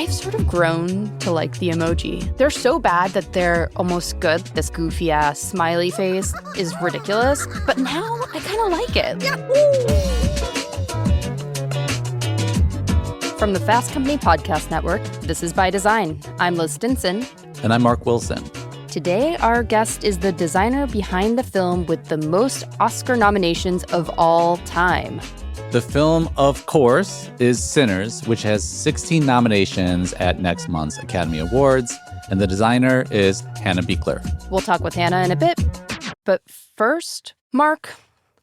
I've sort of grown to like the emoji. They're so bad that they're almost good. This goofy-ass smiley face is ridiculous, but now I kind of like it. Yahoo! From the Fast Company Podcast Network, this is By Design. I'm Liz Stinson. And I'm Mark Wilson. Today, our guest is the designer behind the film with the most Oscar nominations of all time. The film, of course, is Sinners, which has 16 nominations at next month's Academy Awards. And the designer is Hannah Beachler. We'll talk with Hannah in a bit. But first, Mark,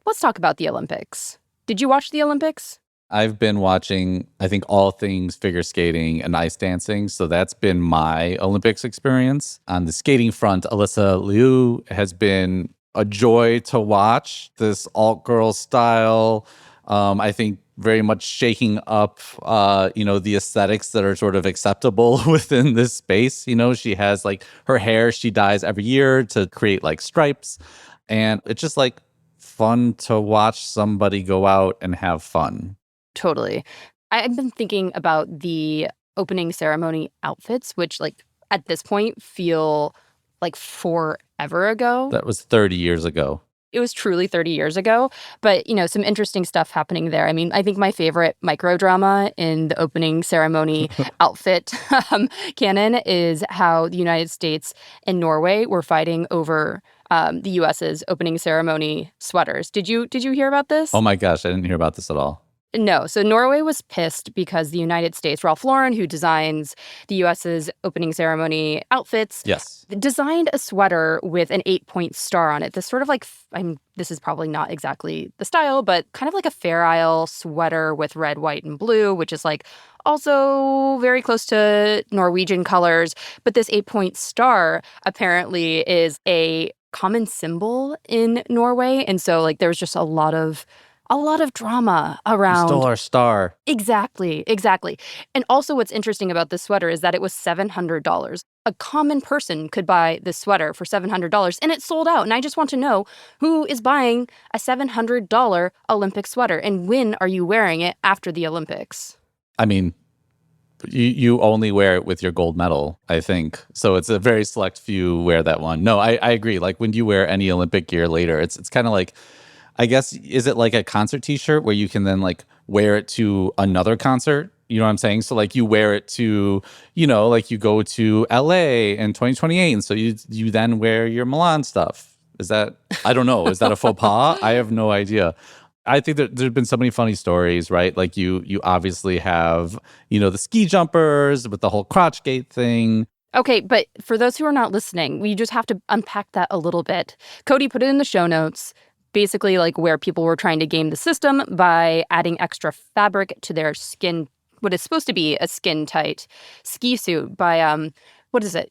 let's talk about the Olympics. Did you watch the Olympics? I've been watching, I think, all things figure skating and ice dancing. So that's been my Olympics experience. On the skating front, Alyssa Liu has been a joy to watch. This alt-girl style, I think very much shaking up, the aesthetics that are sort of acceptable within this space. You know, she has like her hair, she dyes every year to create like stripes. And it's just like fun to watch somebody go out and have fun. Totally. I've been thinking about the opening ceremony outfits, which like at this point feel like forever ago. That was 30 years ago. It was truly 30 years ago, but, some interesting stuff happening there. I mean, I think my favorite microdrama in the opening ceremony outfit canon is how the United States and Norway were fighting over the U.S.'s opening ceremony sweaters. Did you hear about this? Oh my gosh, I didn't hear about this at all. No. So Norway was pissed because the United States, Ralph Lauren, who designs the U.S.'s opening ceremony outfits, yes, designed a sweater with an 8-point star on it. This sort of like, this is probably not exactly the style, but kind of like a Fair Isle sweater with red, white, and blue, which is like also very close to Norwegian colors. But this 8-point star apparently is a common symbol in Norway. And so like there was just a lot of drama around. You stole our star. Exactly. And also what's interesting about this sweater is that it was $700. A common person could buy this sweater for $700 and it sold out. And I just want to know who is buying a $700 Olympic sweater and when are you wearing it after the Olympics? I mean, you only wear it with your gold medal, I think. So it's a very select few wear that one. No, I agree. Like when you wear any Olympic gear later, it's kind of like, I guess, is it like a concert t-shirt where you can then like wear it to another concert? You know what I'm saying? So like you wear it to, like you go to LA in 2028. And so you then wear your Milan stuff. Is that, I don't know. Is that a faux pas? I have no idea. I think that there's been so many funny stories, right? Like you obviously have, the ski jumpers with the whole crotch gate thing. Okay, but for those who are not listening, we just have to unpack that a little bit. Cody put it in the show notes. Basically like where people were trying to game the system by adding extra fabric to their skin, what is supposed to be a skin-tight ski suit by,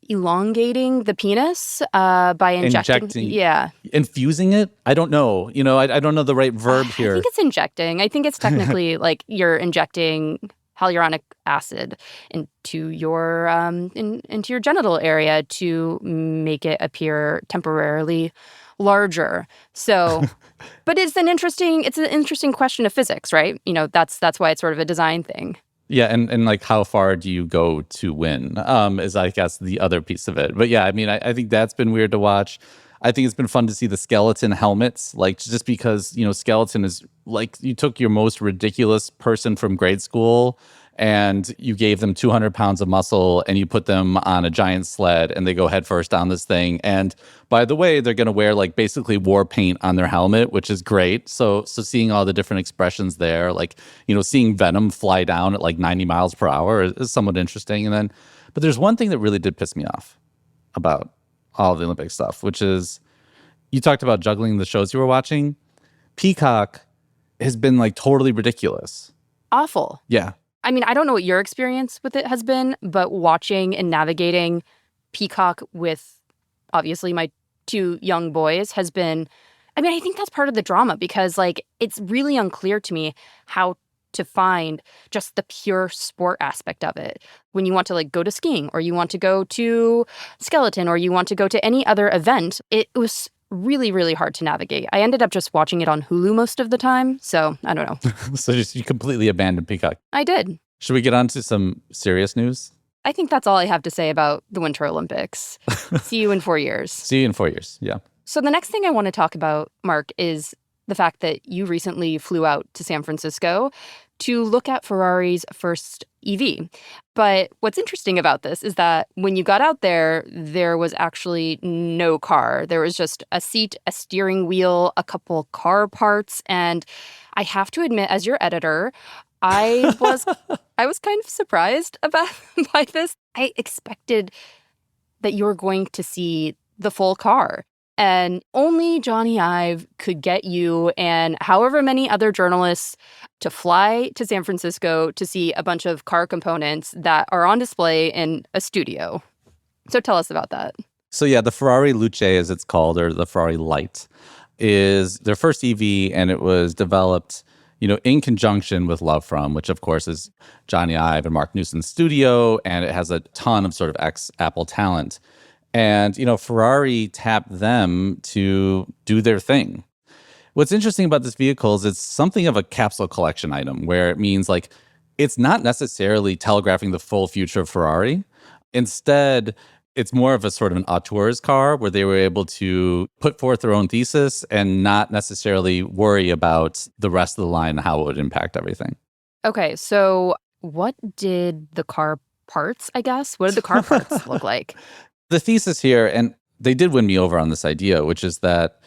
elongating the penis by injecting. Yeah. Infusing it? I don't know. I don't know the right verb here. I think it's injecting. I think it's technically like you're injecting hyaluronic acid into your into your genital area to make it appear temporarily larger. So, but it's an interesting question of physics, right? That's why it's sort of a design thing. Yeah, and like how far do you go to win? Is I guess the other piece of it. But yeah, I mean, I think that's been weird to watch. I think it's been fun to see the skeleton helmets, like just because skeleton is like you took your most ridiculous person from grade school and you gave them 200 pounds of muscle and you put them on a giant sled and they go headfirst down this thing. And by the way, they're going to wear like basically war paint on their helmet, which is great. So seeing all the different expressions there, like, seeing Venom fly down at like 90 miles per hour is somewhat interesting. But there's one thing that really did piss me off about all the Olympic stuff, which is you talked about juggling the shows you were watching. Peacock has been like totally ridiculous. Awful. Yeah. I mean, I don't know what your experience with it has been, but watching and navigating Peacock with, obviously, my 2 young boys has been, I think that's part of the drama because, like, it's really unclear to me how to find just the pure sport aspect of it. When you want to, like, go to skiing or you want to go to skeleton or you want to go to any other event, it was really, really hard to navigate. I ended up just watching it on Hulu most of the time, so I don't know. So you completely abandoned Peacock. I did. Should we get on to some serious news? I think that's all I have to say about the Winter Olympics. See you in 4 years. See you in 4 years. Yeah. So the next thing I want to talk about, Mark, is the fact that you recently flew out to San Francisco to look at Ferrari's first EV. But what's interesting about this is that when you got out there, there was actually no car. There was just a seat, a steering wheel, a couple car parts. And I have to admit, as your editor, I was I was kind of surprised about by this. I expected that you were going to see the full car. And only Johnny Ive could get you and however many other journalists to fly to San Francisco to see a bunch of car components that are on display in a studio. So tell us about that. So yeah, the Ferrari Luce, as it's called, or the Ferrari Light, is their first EV, and it was developed, in conjunction with Love From, which of course is Johnny Ive and Mark Newson's studio, and it has a ton of sort of ex-Apple talent. And, Ferrari tapped them to do their thing. What's interesting about this vehicle is it's something of a capsule collection item, where it means like it's not necessarily telegraphing the full future of Ferrari. Instead, it's more of a sort of an auteur's car where they were able to put forth their own thesis and not necessarily worry about the rest of the line and how it would impact everything. Okay, so what did the car parts, I guess? What did the car parts look like? The thesis here, and they did win me over on this idea, which is that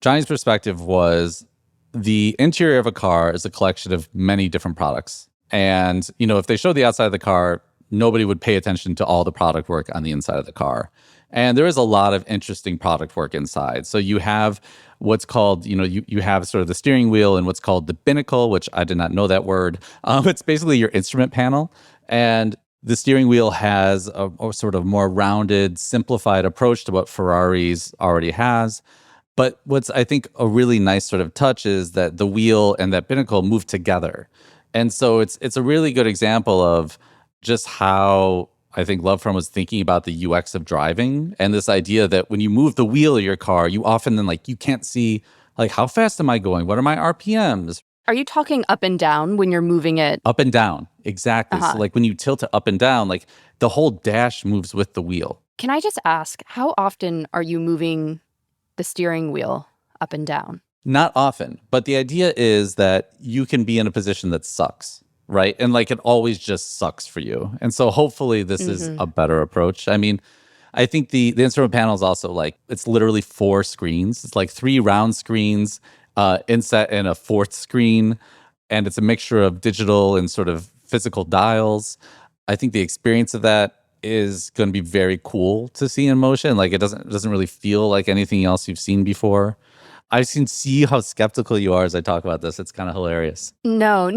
Johnny's perspective was the interior of a car is a collection of many different products. And, if they showed the outside of the car, nobody would pay attention to all the product work on the inside of the car. And there is a lot of interesting product work inside. So you have what's called, you have sort of the steering wheel and what's called the binnacle, which I did not know that word. It's basically your instrument panel. And the steering wheel has a sort of more rounded, simplified approach to what Ferrari's already has. But what's, I think, a really nice sort of touch is that the wheel and that binnacle move together. And so it's a really good example of just how I think Love From was thinking about the UX of driving, and this idea that when you move the wheel of your car, you often then you can't see how fast am I going? What are my RPMs? Are you talking up and down when you're moving it? Up and down, exactly. Uh-huh. So when you tilt it up and down, the whole dash moves with the wheel. Can I just ask, how often are you moving the steering wheel up and down? Not often, but the idea is that you can be in a position that sucks, right? And it always just sucks for you. And so hopefully this is a better approach. I mean, I think the instrument panel is also it's literally 4 screens. It's 3 round screens inset in a 4th screen, and it's a mixture of digital and sort of physical dials. I think the experience of that is going to be very cool to see in motion. It doesn't really feel like anything else you've seen before. I can see how skeptical you are as I talk about this. It's kind of hilarious. No.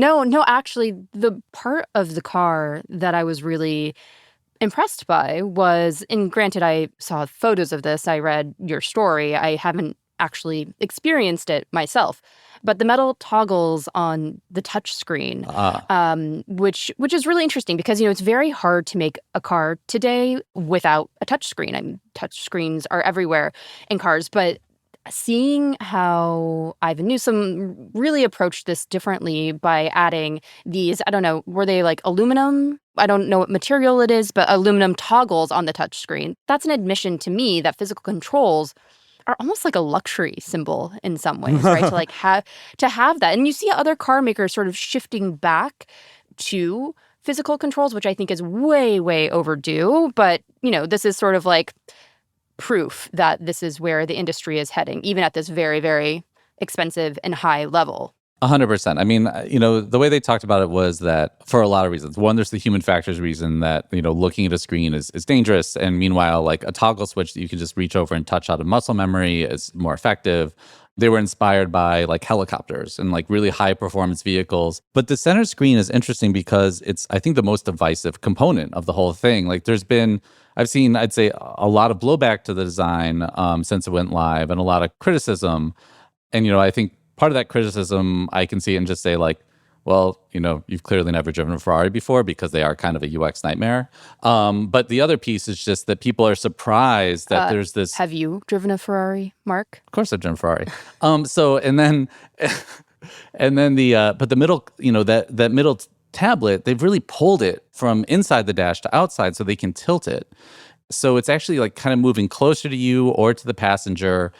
Actually, the part of the car that I was really impressed by was, and granted, I saw photos of this, I read your story, I haven't actually experienced it myself, but the metal toggles on the touch screen, which is really interesting because it's very hard to make a car today without a touch screen. I mean, touch screens are everywhere in cars, but seeing how Ivan Newsom really approached this differently by adding these, I don't know, were they aluminum? I don't know what material it is, but aluminum toggles on the touch screen. That's an admission to me that physical controls are almost like a luxury symbol in some ways, right? To have that. And you see other car makers sort of shifting back to physical controls, which I think is way, way overdue. But, this is sort of proof that this is where the industry is heading, even at this very, very expensive and high level. 100%. I mean, the way they talked about it was that for a lot of reasons. One, there's the human factors reason that, looking at a screen is dangerous. And meanwhile, a toggle switch that you can just reach over and touch out of muscle memory is more effective. They were inspired by helicopters and really high performance vehicles. But the center screen is interesting because it's, I think, the most divisive component of the whole thing. I've seen, I'd say, a lot of blowback to the design since it went live, and a lot of criticism. And, I think part of that criticism, I can see and just say well, you've clearly never driven a Ferrari before because they are kind of a UX nightmare. But the other piece is just that people are surprised that there's this. Have you driven a Ferrari, Mark? Of course I've driven a Ferrari. And then but the middle, that middle tablet, they've really pulled it from inside the dash to outside so they can tilt it. So it's actually like kind of moving closer to you or to the passenger.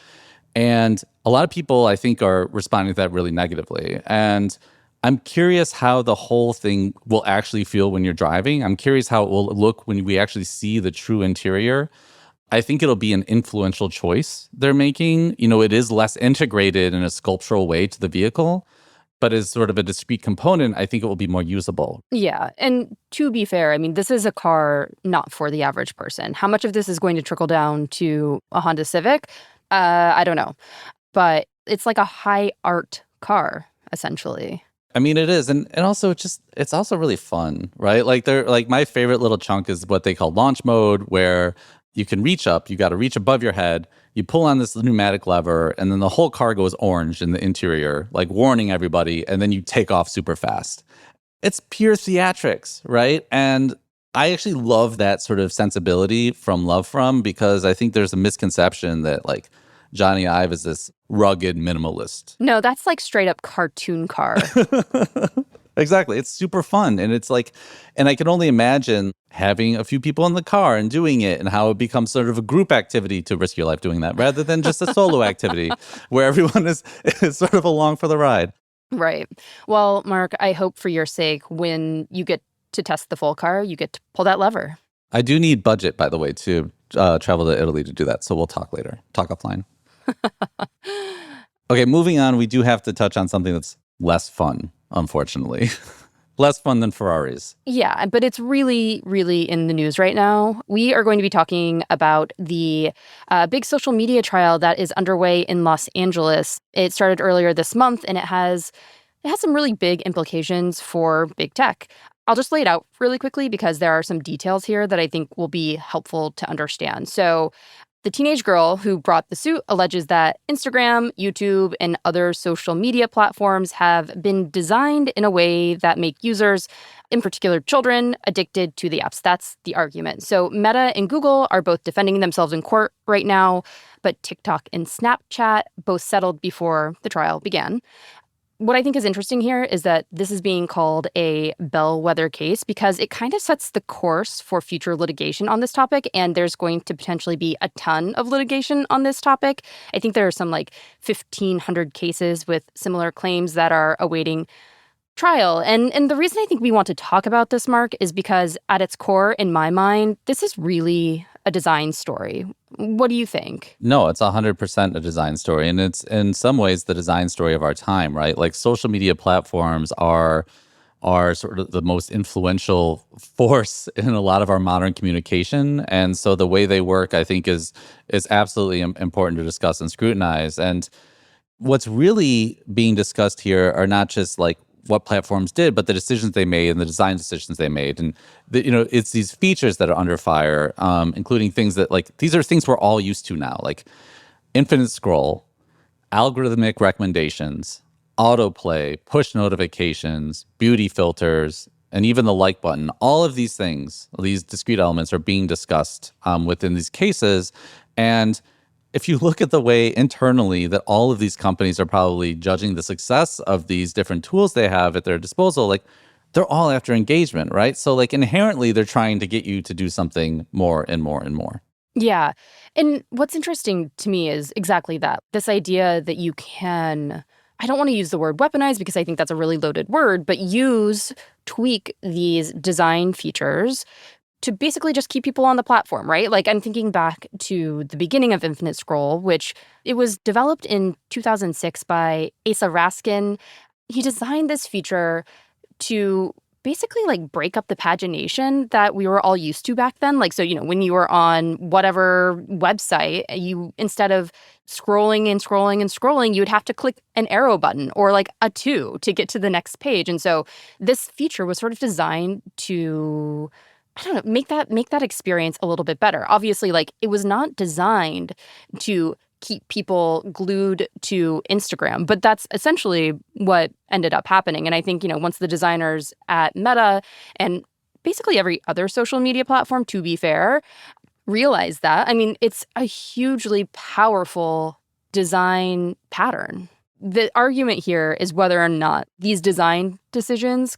And a lot of people, I think, are responding to that really negatively. And I'm curious how the whole thing will actually feel when you're driving. I'm curious how it will look when we actually see the true interior. I think it'll be an influential choice they're making. It is less integrated in a sculptural way to the vehicle, but as sort of a discrete component, I think it will be more usable. Yeah. And to be fair, I mean, this is a car not for the average person. How much of this is going to trickle down to a Honda Civic? I don't know. But it's like a high art car, essentially. I mean, it is. And also it's also really fun, right? Like my favorite little chunk is what they call launch mode, where you can reach up, you got to reach above your head, you pull on this pneumatic lever, and then the whole car goes orange in the interior, like warning everybody, and then you take off super fast. It's pure theatrics, right? And I actually love that sort of sensibility from Love From, because I think there's a misconception that like Johnny Ive is this rugged minimalist. No, that's like straight up cartoon car. Exactly. It's super fun. And it's like, and I can only imagine having a few people in the car and doing it, and how it becomes sort of a group activity to risk your life doing that rather than just a solo activity where everyone is sort of along for the ride. Right. Well, Mark, I hope for your sake, when you get to test the full car, you get to pull that lever. I do need budget, by the way, to travel to Italy to do that. So we'll talk later. Talk offline. Okay, moving on. We do have to touch on something that's less fun, unfortunately. Less fun than Ferraris. Yeah, but it's really, really in the news right now. We are going to be talking about the big social media trial that is underway in Los Angeles. It started earlier this month, and it has some really big implications for big tech. I'll just lay it out really quickly because there are some details here that I think will be helpful to understand. So the teenage girl who brought the suit alleges that Instagram, YouTube, and other social media platforms have been designed in a way that make users, in particular children, addicted to the apps. That's the argument. So Meta and Google are both defending themselves in court right now, but TikTok and Snapchat both settled before the trial began. What I think is interesting here is that this is being called a bellwether case because it kind of sets the course for future litigation on this topic, and there's going to potentially be a ton of litigation on this topic. I think there are some like 1,500 cases with similar claims that are awaiting trial. And the reason I think we want to talk about this, Mark, is because at its core, in my mind, this is really a design story. What do you think? No, it's 100% a design story. And it's in some ways the design story of our time, right? Like social media platforms are sort of the most influential force in a lot of our modern communication. And so the way they work, I think, is absolutely important to discuss and scrutinize. And what's really being discussed here are not just like what platforms did, but the decisions they made and the design decisions they made. And, it's these features that are under fire, including things that like, these are things we're all used to now, like infinite scroll, algorithmic recommendations, autoplay, push notifications, beauty filters, and even the like button. All of these things, these discrete elements are being discussed within these cases. And if you look at the way internally that all of these companies are probably judging the success of these different tools they have at their disposal, like they're all after engagement, right? So like inherently they're trying to get you to do something more and more and more. Yeah. And what's interesting to me is exactly that. This idea that you can, I don't want to use the word weaponize because I think that's a really loaded word, but tweak these design features to basically just keep people on the platform, right? Like I'm thinking back to the beginning of Infinite Scroll, which it was developed in 2006 by Asa Raskin. He designed this feature to basically like break up the pagination that we were all used to back then. Like, so, when you were on whatever website, you, instead of scrolling and scrolling and scrolling, you would have to click an arrow button or like a 2 to get to the next page. And so this feature was sort of designed to, I don't know, make that experience a little bit better. Obviously, like it was not designed to keep people glued to Instagram, but that's essentially what ended up happening. And I think, once the designers at Meta and basically every other social media platform, to be fair, realized that, I mean, it's a hugely powerful design pattern. The argument here is whether or not these design decisions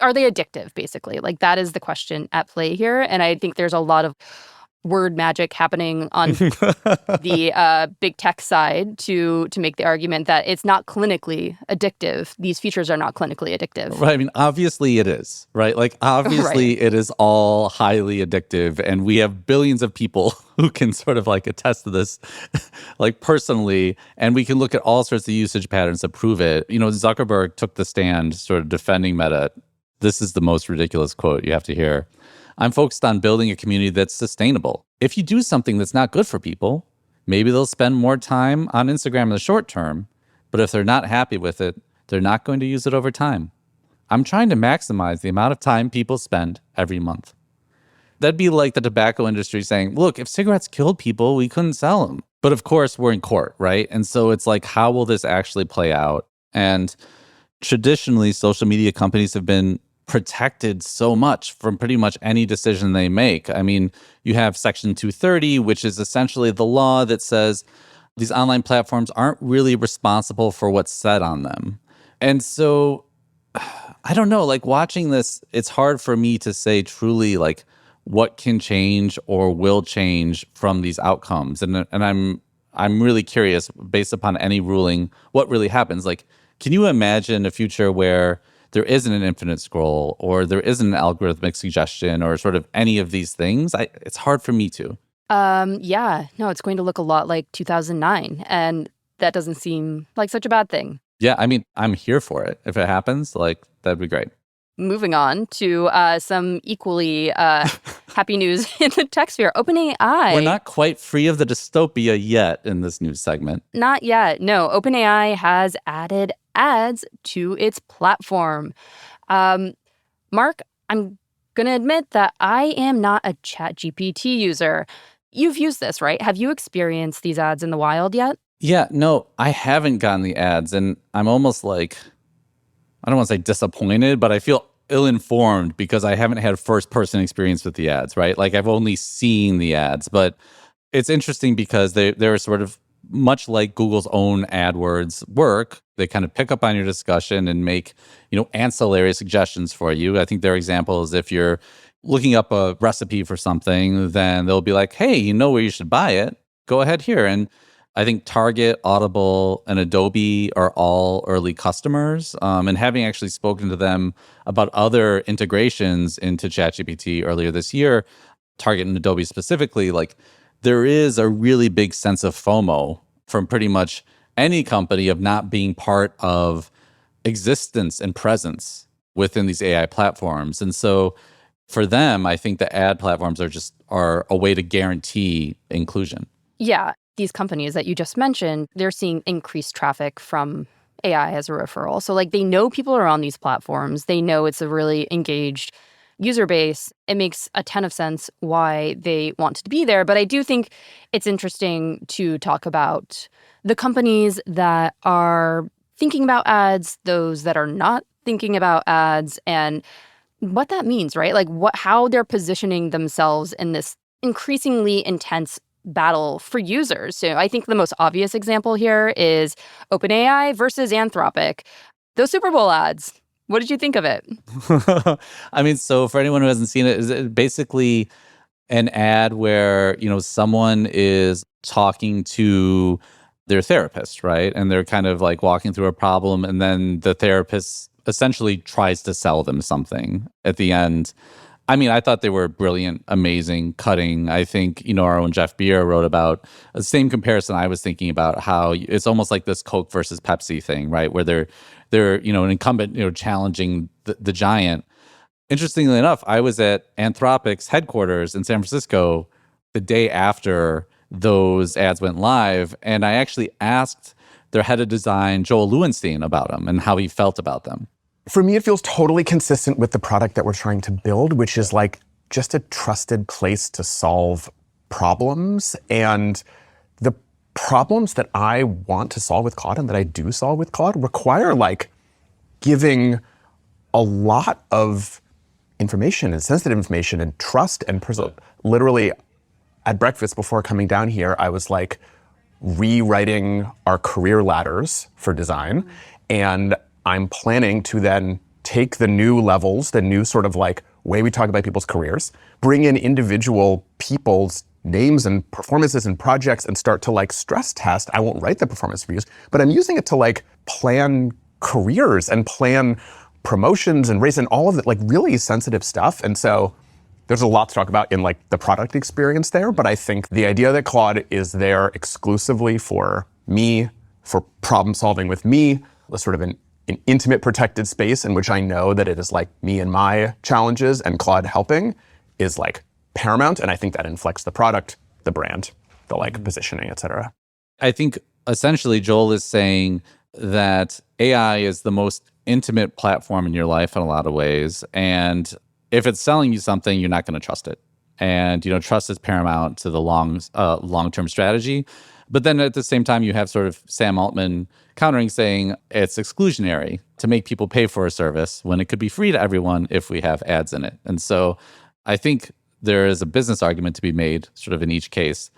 are they addictive, basically? Like, that is the question at play here. And I think there's a lot of word magic happening on the big tech side to make the argument that it's not clinically addictive. These features are not clinically addictive. Right. I mean, obviously it is, right? Like, obviously Right. it is all highly addictive. And we have billions of people who can sort of like attest to this, like personally. And we can look at all sorts of usage patterns that prove it. You know, Zuckerberg took the stand sort of defending Meta. This is the most ridiculous quote you have to hear. I'm focused on building a community that's sustainable. If you do something that's not good for people, maybe they'll spend more time on Instagram in the short term, but if they're not happy with it, they're not going to use it over time. I'm trying to maximize the amount of time people spend every month. That'd be like the tobacco industry saying, look, if cigarettes killed people, we couldn't sell them. But of course, we're in court, right? And so it's like, how will this actually play out? And traditionally, social media companies have been protected so much from pretty much any decision they make. I mean, you have Section 230, which is essentially the law that says these online platforms aren't really responsible for what's said on them. And so, I don't know, like watching this, it's hard for me to say truly like what can change or will change from these outcomes. And I'm really curious, based upon any ruling, what really happens. Like, can you imagine a future where there isn't an infinite scroll or there isn't an algorithmic suggestion or sort of any of these things? It's hard for me to. Yeah, no, it's going to look a lot like 2009, and that doesn't seem like such a bad thing. Yeah, I mean, I'm here for it. If it happens, like, that'd be great. Moving on to some equally happy news in the tech sphere. OpenAI. We're not quite free of the dystopia yet in this news segment. Not yet. No, OpenAI has added ads to its platform. Mark, I'm going to admit that I am not a ChatGPT user. You've used this, right? Have you experienced these ads in the wild yet? Yeah, no, I haven't gotten the ads, and I'm almost like, I don't want to say disappointed, but I feel ill-informed because I haven't had first-person experience with the ads, right? Like, I've only seen the ads, but it's interesting because they're sort of much like Google's own AdWords work. They kind of pick up on your discussion and make, ancillary suggestions for you. I think their example is if you're looking up a recipe for something, then they'll be like, hey, you know where you should buy it? Go ahead here. And I think Target, Audible, and Adobe are all early customers. And having actually spoken to them about other integrations into ChatGPT earlier this year, Target and Adobe specifically, like, there is a really big sense of FOMO from pretty much any company of not being part of existence and presence within these AI platforms. And so for them, I think the ad platforms are a way to guarantee inclusion. Yeah, these companies that you just mentioned, they're seeing increased traffic from AI as a referral. So like they know people are on these platforms. They know it's a really engaged user base. It makes a ton of sense why they want to be there. But I do think it's interesting to talk about the companies that are thinking about ads, those that are not thinking about ads, and what that means, right? Like how they're positioning themselves in this increasingly intense battle for users. So I think the most obvious example here is OpenAI versus Anthropic. Those Super Bowl ads. What did you think of it? I mean, so for anyone who hasn't seen it, is it basically an ad where, someone is talking to their therapist, right? And they're kind of like walking through a problem, and then the therapist essentially tries to sell them something at the end. I mean, I thought they were brilliant, amazing, cutting. I think, our own Jeff Beer wrote about the same comparison I was thinking about, how it's almost like this Coke versus Pepsi thing, right? Where they're an incumbent, challenging the giant. Interestingly enough, I was at Anthropic's headquarters in San Francisco the day after those ads went live, and I actually asked their head of design, Joel Lewenstein, about them and how he felt about them. For me, it feels totally consistent with the product that we're trying to build, which is like just a trusted place to solve problems. And the problems that I want to solve with Claude and that I do solve with Claude require like giving a lot of information and sensitive information and trust and literally at breakfast before coming down here, I was like, rewriting our career ladders for design. And I'm planning to then take the new levels, the new sort of like way we talk about people's careers, bring in individual people's names and performances and projects and start to like stress test. I won't write the performance reviews, but I'm using it to like plan careers and plan promotions and race and all of it, like really sensitive stuff. And so there's a lot to talk about in like the product experience there, but I think the idea that Claude is there exclusively for me, for problem solving with me, a sort of an intimate protected space in which I know that it is like me and my challenges and Claude helping is like paramount. And I think that inflects the product, the brand, the like positioning, et cetera. I think essentially Joel is saying that AI is the most intimate platform in your life in a lot of ways. And if it's selling you something, you're not going to trust it. And, trust is paramount to the long-term strategy. But then at the same time, you have sort of Sam Altman countering saying it's exclusionary to make people pay for a service when it could be free to everyone if we have ads in it. And so I think there is a business argument to be made sort of in each case.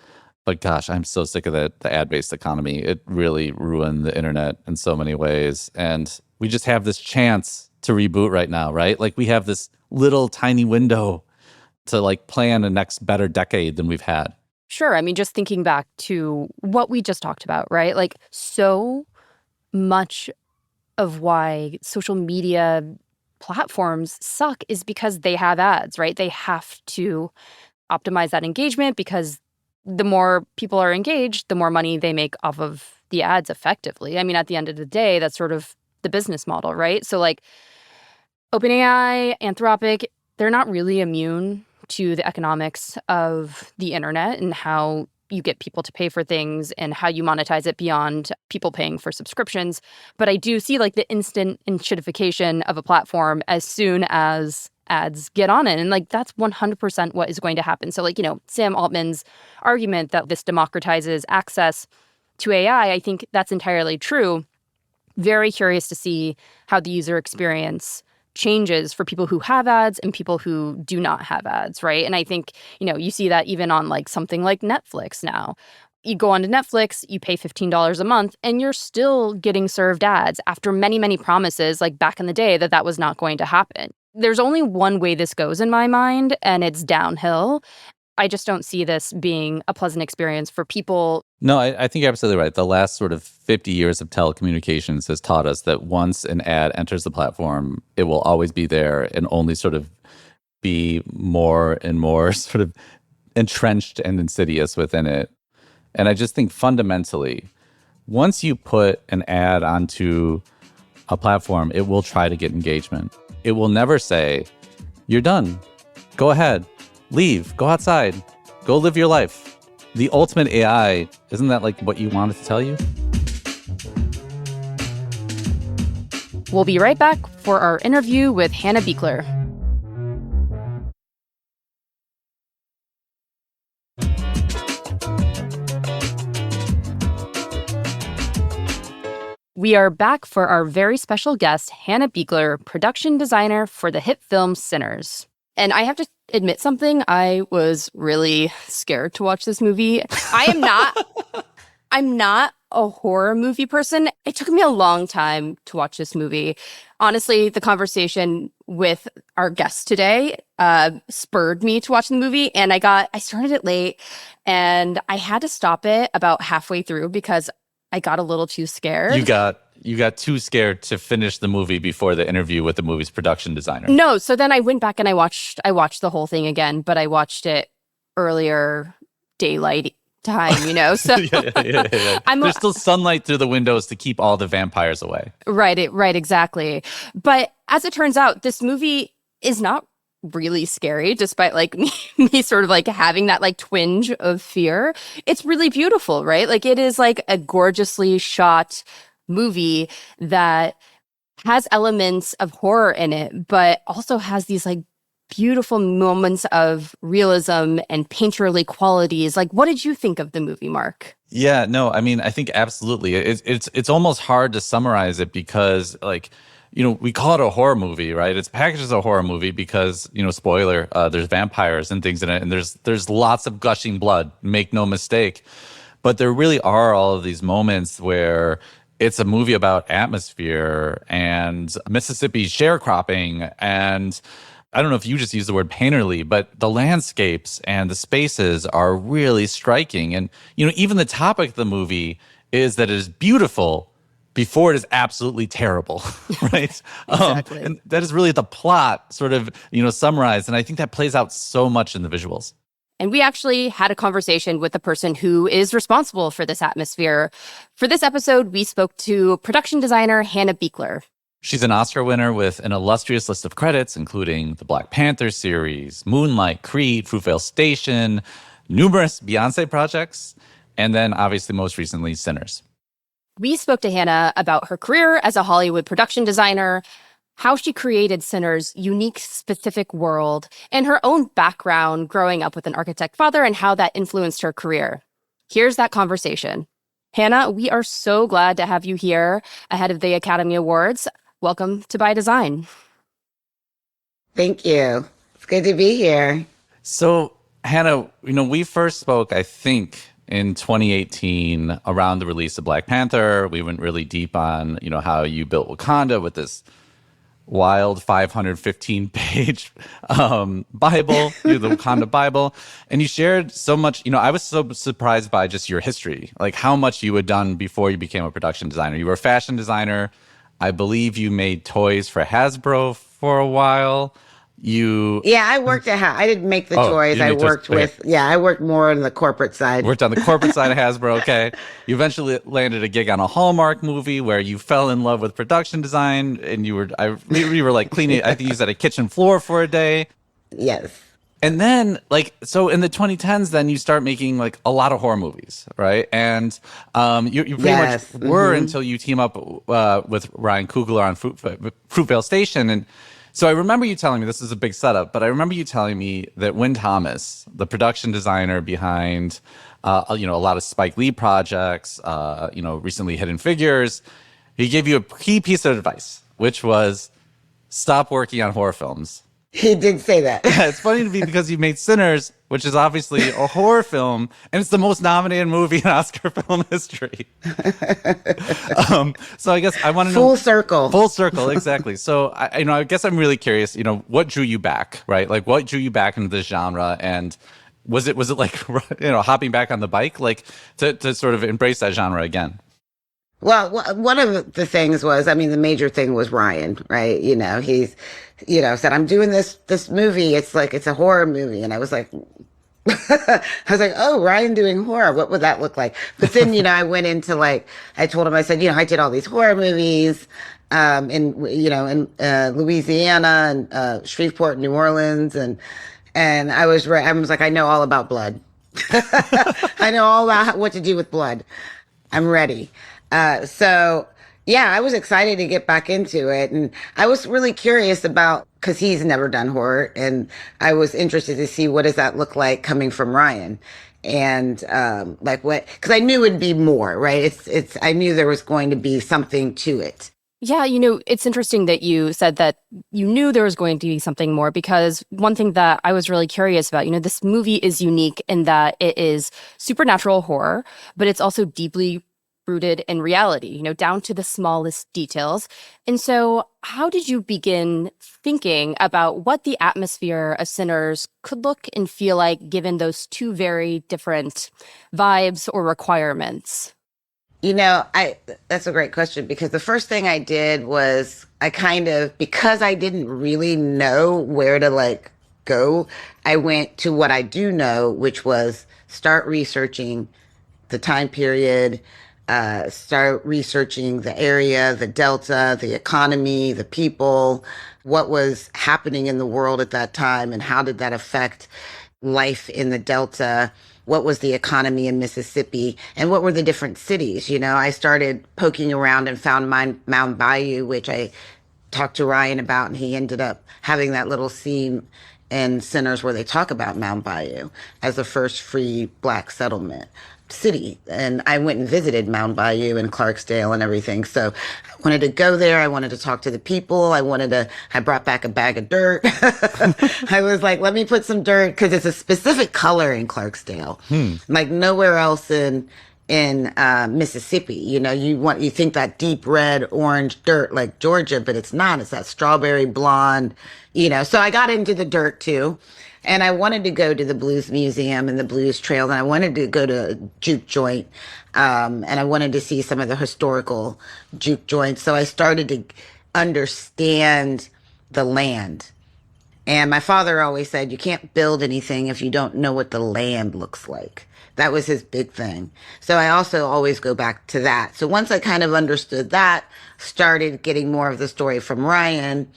But gosh, I'm so sick of the ad-based economy. It really ruined the internet in so many ways. And we just have this chance to reboot right now, right? Like we have this little tiny window to like plan the next better decade than we've had. Sure. I mean, just thinking back to what we just talked about, right? Like so much of why social media platforms suck is because they have ads, right? They have to optimize that engagement because the more people are engaged, the more money they make off of the ads effectively. I mean, at the end of the day, that's sort of the business model, right? So like OpenAI, Anthropic, they're not really immune to the economics of the internet and how you get people to pay for things and how you monetize it beyond people paying for subscriptions. But I do see like the instant enshittification of a platform as soon as ads get on it. And like that's 100% what is going to happen. So like, Sam Altman's argument that this democratizes access to AI, I think that's entirely true. Very curious to see how the user experience changes for people who have ads and people who do not have ads, right? And I think, you see that even on like something like Netflix now. You go onto Netflix, you pay $15 a month, and you're still getting served ads after many, many promises, like back in the day, that was not going to happen. There's only one way this goes in my mind, and it's downhill. I just don't see this being a pleasant experience for people. No, I think you're absolutely right. The last sort of 50 years of telecommunications has taught us that once an ad enters the platform, it will always be there and only sort of be more and more sort of entrenched and insidious within it. And I just think fundamentally, once you put an ad onto a platform, it will try to get engagement. It will never say, you're done. Go ahead. Leave. Go outside. Go live your life. The ultimate AI, isn't that like what you wanted to tell you? We'll be right back for our interview with Hannah Beachler. We are back for our very special guest, Hannah Beachler, production designer for the hit film Sinners. And I have to admit something. I was really scared to watch this movie. I'm not a horror movie person. It took me a long time to watch this movie. Honestly, the conversation with our guest today spurred me to watch the movie. And I started it late and I had to stop it about halfway through because I got a little too scared. You got too scared to finish the movie before the interview with the movie's production designer. No, so then I went back and I watched the whole thing again, but I watched it earlier daylight time, So yeah. There's still sunlight through the windows to keep all the vampires away. Right, exactly. But as it turns out, this movie is not really scary, despite like me sort of like having that like twinge of fear. It's really beautiful, right? Like it is like a gorgeously shot movie that has elements of horror in it, but also has these like beautiful moments of realism and painterly qualities. Like, what did you think of the movie, Mark? Yeah, no, I mean, I think absolutely. It's almost hard to summarize it because like, we call it a horror movie, right? It's packaged as a horror movie because, spoiler, there's vampires and things in it, and there's lots of gushing blood, make no mistake. But there really are all of these moments where it's a movie about atmosphere and Mississippi sharecropping. And I don't know if you just used the word painterly, but the landscapes and the spaces are really striking. And, even the topic of the movie is that it is beautiful before it is absolutely terrible, right? Exactly. And that is really the plot sort of, summarized. And I think that plays out so much in the visuals. And we actually had a conversation with the person who is responsible for this atmosphere. For this episode, we spoke to production designer Hannah Beachler. She's an Oscar winner with an illustrious list of credits, including the Black Panther series, Moonlight, Creed, Fruitvale Station, numerous Beyonce projects, and then obviously most recently, Sinners. We spoke to Hannah about her career as a Hollywood production designer, how she created Sinners' unique, specific world, and her own background growing up with an architect father and how that influenced her career. Here's that conversation. Hannah, we are so glad to have you here ahead of the Academy Awards. Welcome to By Design. Thank you. It's good to be here. So, Hannah, we first spoke, I think, in 2018 around the release of Black Panther. We went really deep on, how you built Wakanda with this wild 515-page Bible, the Wakanda Bible. And you shared so much. I was so surprised by just your history, like how much you had done before you became a production designer. You were a fashion designer. I believe you made toys for Hasbro for a while. I worked I didn't make the toys. I worked I worked more on the corporate side. Worked on the corporate side of Hasbro, okay. You eventually landed a gig on a Hallmark movie where you fell in love with production design, and you were like cleaning, I think you said a kitchen floor for a day. Yes. And then, so in the 2010s, then you start making, a lot of horror movies, right? And you pretty much were until you team up with Ryan Coogler on Fruitvale Station. And so I remember you telling me, this is a big setup, but I remember you telling me that Wynn Thomas, the production designer behind, a lot of Spike Lee projects, recently Hidden Figures, he gave you a key piece of advice, which was stop working on horror films. He did say that. Yeah, it's funny to me because you made Sinners, which is obviously a horror film, and it's the most nominated movie in Oscar film history. So I guess I want to know... Full circle. Full circle, exactly. So I guess I'm really curious, what drew you back, right? Like, what drew you back into this genre, and was it like, hopping back on the bike, like, to sort of embrace that genre again? Well, one of the things was, the major thing was Ryan, right? He's, said, I'm doing this movie. It's a horror movie. And I was like, oh, Ryan doing horror. What would that look like? But then, I went into I told him, I said, I did all these horror movies, in Louisiana and, Shreveport, New Orleans. And I was like, I know all about blood. I know all about what to do with blood. I'm ready. I was excited to get back into it. And I was really curious because he's never done horror. And I was interested to see what does that look like coming from Ryan. And, because I knew it'd be more, right? I knew there was going to be something to it. Yeah, it's interesting that you said that you knew there was going to be something more, because one thing that I was really curious about, this movie is unique in that it is supernatural horror, but it's also deeply rooted in reality, down to the smallest details. And so how did you begin thinking about what the atmosphere of Sinners could look and feel like given those two very different vibes or requirements? That's a great question, because the first thing I did was because I didn't really know where to go, I went to what I do know, which was start researching the time period, start researching the area, the Delta, the economy, the people, what was happening in the world at that time, and how did that affect life in the Delta? What was the economy in Mississippi, and what were the different cities? I started poking around and found Mound Bayou, which I talked to Ryan about, and he ended up having that little scene in Sinners where they talk about Mound Bayou as the first free Black settlement city. And I went and visited Mound Bayou and Clarksdale and everything. So I wanted to go there. I wanted to talk to the people. I brought back a bag of dirt. I was like, let me put some dirt, because it's a specific color in Clarksdale. Like nowhere else in in Mississippi. You think that deep red, orange dirt like Georgia, but it's not. It's that strawberry blonde, So I got into the dirt too. And I wanted to go to the Blues Museum and the Blues Trail, and I wanted to go to a juke joint, and I wanted to see some of the historical juke joints. So I started to understand the land. And my father always said, you can't build anything if you don't know what the land looks like. That was his big thing. So I also always go back to that. So once I kind of understood that, started getting more of the story from Ryan,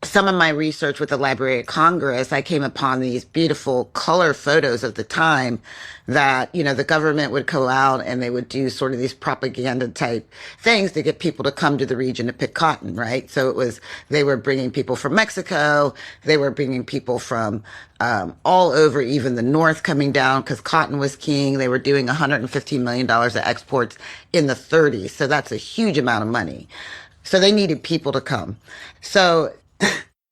some of my research with the Library of Congress, I came upon these beautiful color photos of the time that, the government would go out and they would do sort of these propaganda type things to get people to come to the region to pick cotton, right? So they were bringing people from Mexico. They were bringing people from all over, even the North coming down because cotton was king. They were doing $115 million of exports in the 30s. So that's a huge amount of money. So they needed people to come. So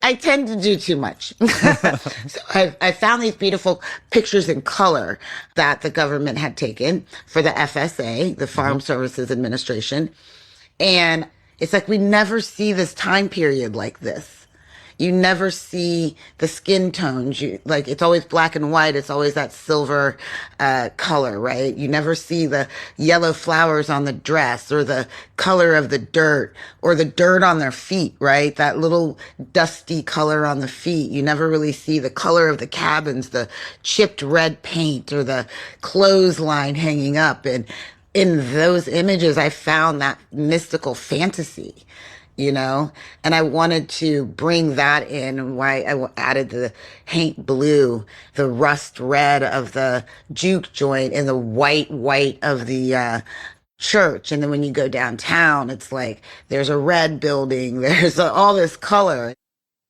I tend to do too much. So I found these beautiful pictures in color that the government had taken for the FSA, the Farm Services Administration. And it's like we never see this time period like this. You never see the skin tones. It's always black and white. It's always that silver color, right? You never see the yellow flowers on the dress or the color of the dirt or the dirt on their feet, right? That little dusty color on the feet. You never really see the color of the cabins, the chipped red paint or the clothesline hanging up. And in those images, I found that mystical fantasy. And I wanted to bring that in, and why I added the paint blue, the rust red of the juke joint, and the white of the church. And then when you go downtown, it's like there's a red building, there's all this color.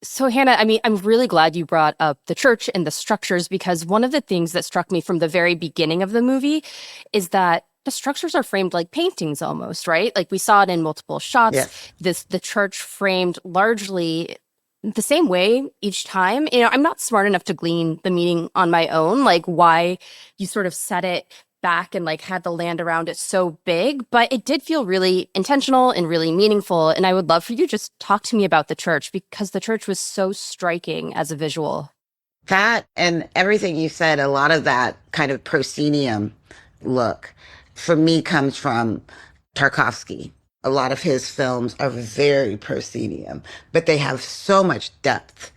So, Hannah, I'm really glad you brought up the church and the structures, because one of the things that struck me from the very beginning of the movie is that the structures are framed like paintings almost, right? Like we saw it in multiple shots. Yes. The church framed largely the same way each time. I'm not smart enough to glean the meaning on my own, like why you sort of set it back and had the land around it so big, but it did feel really intentional and really meaningful. And I would love for you to just talk to me about the church, because the church was so striking as a visual. That and everything you said, a lot of that kind of proscenium look for me comes from Tarkovsky. A lot of his films are very proscenium, but they have so much depth.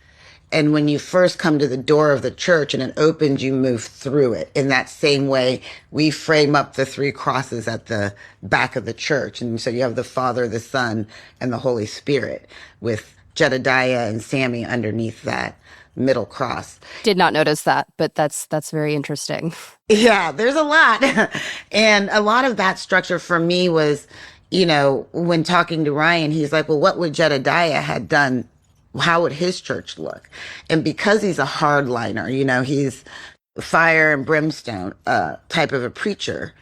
And when you first come to the door of the church and it opens, you move through it. In that same way, we frame up the three crosses at the back of the church. And so you have the Father, the Son, and the Holy Spirit, with Jedediah and Sammy underneath that middle cross. Did not notice that, but that's very interesting. Yeah, there's a lot. And a lot of that structure for me was, when talking to Ryan, he's like, well, what would Jedediah had done? How would his church look? And because he's a hardliner, he's fire and brimstone type of a preacher,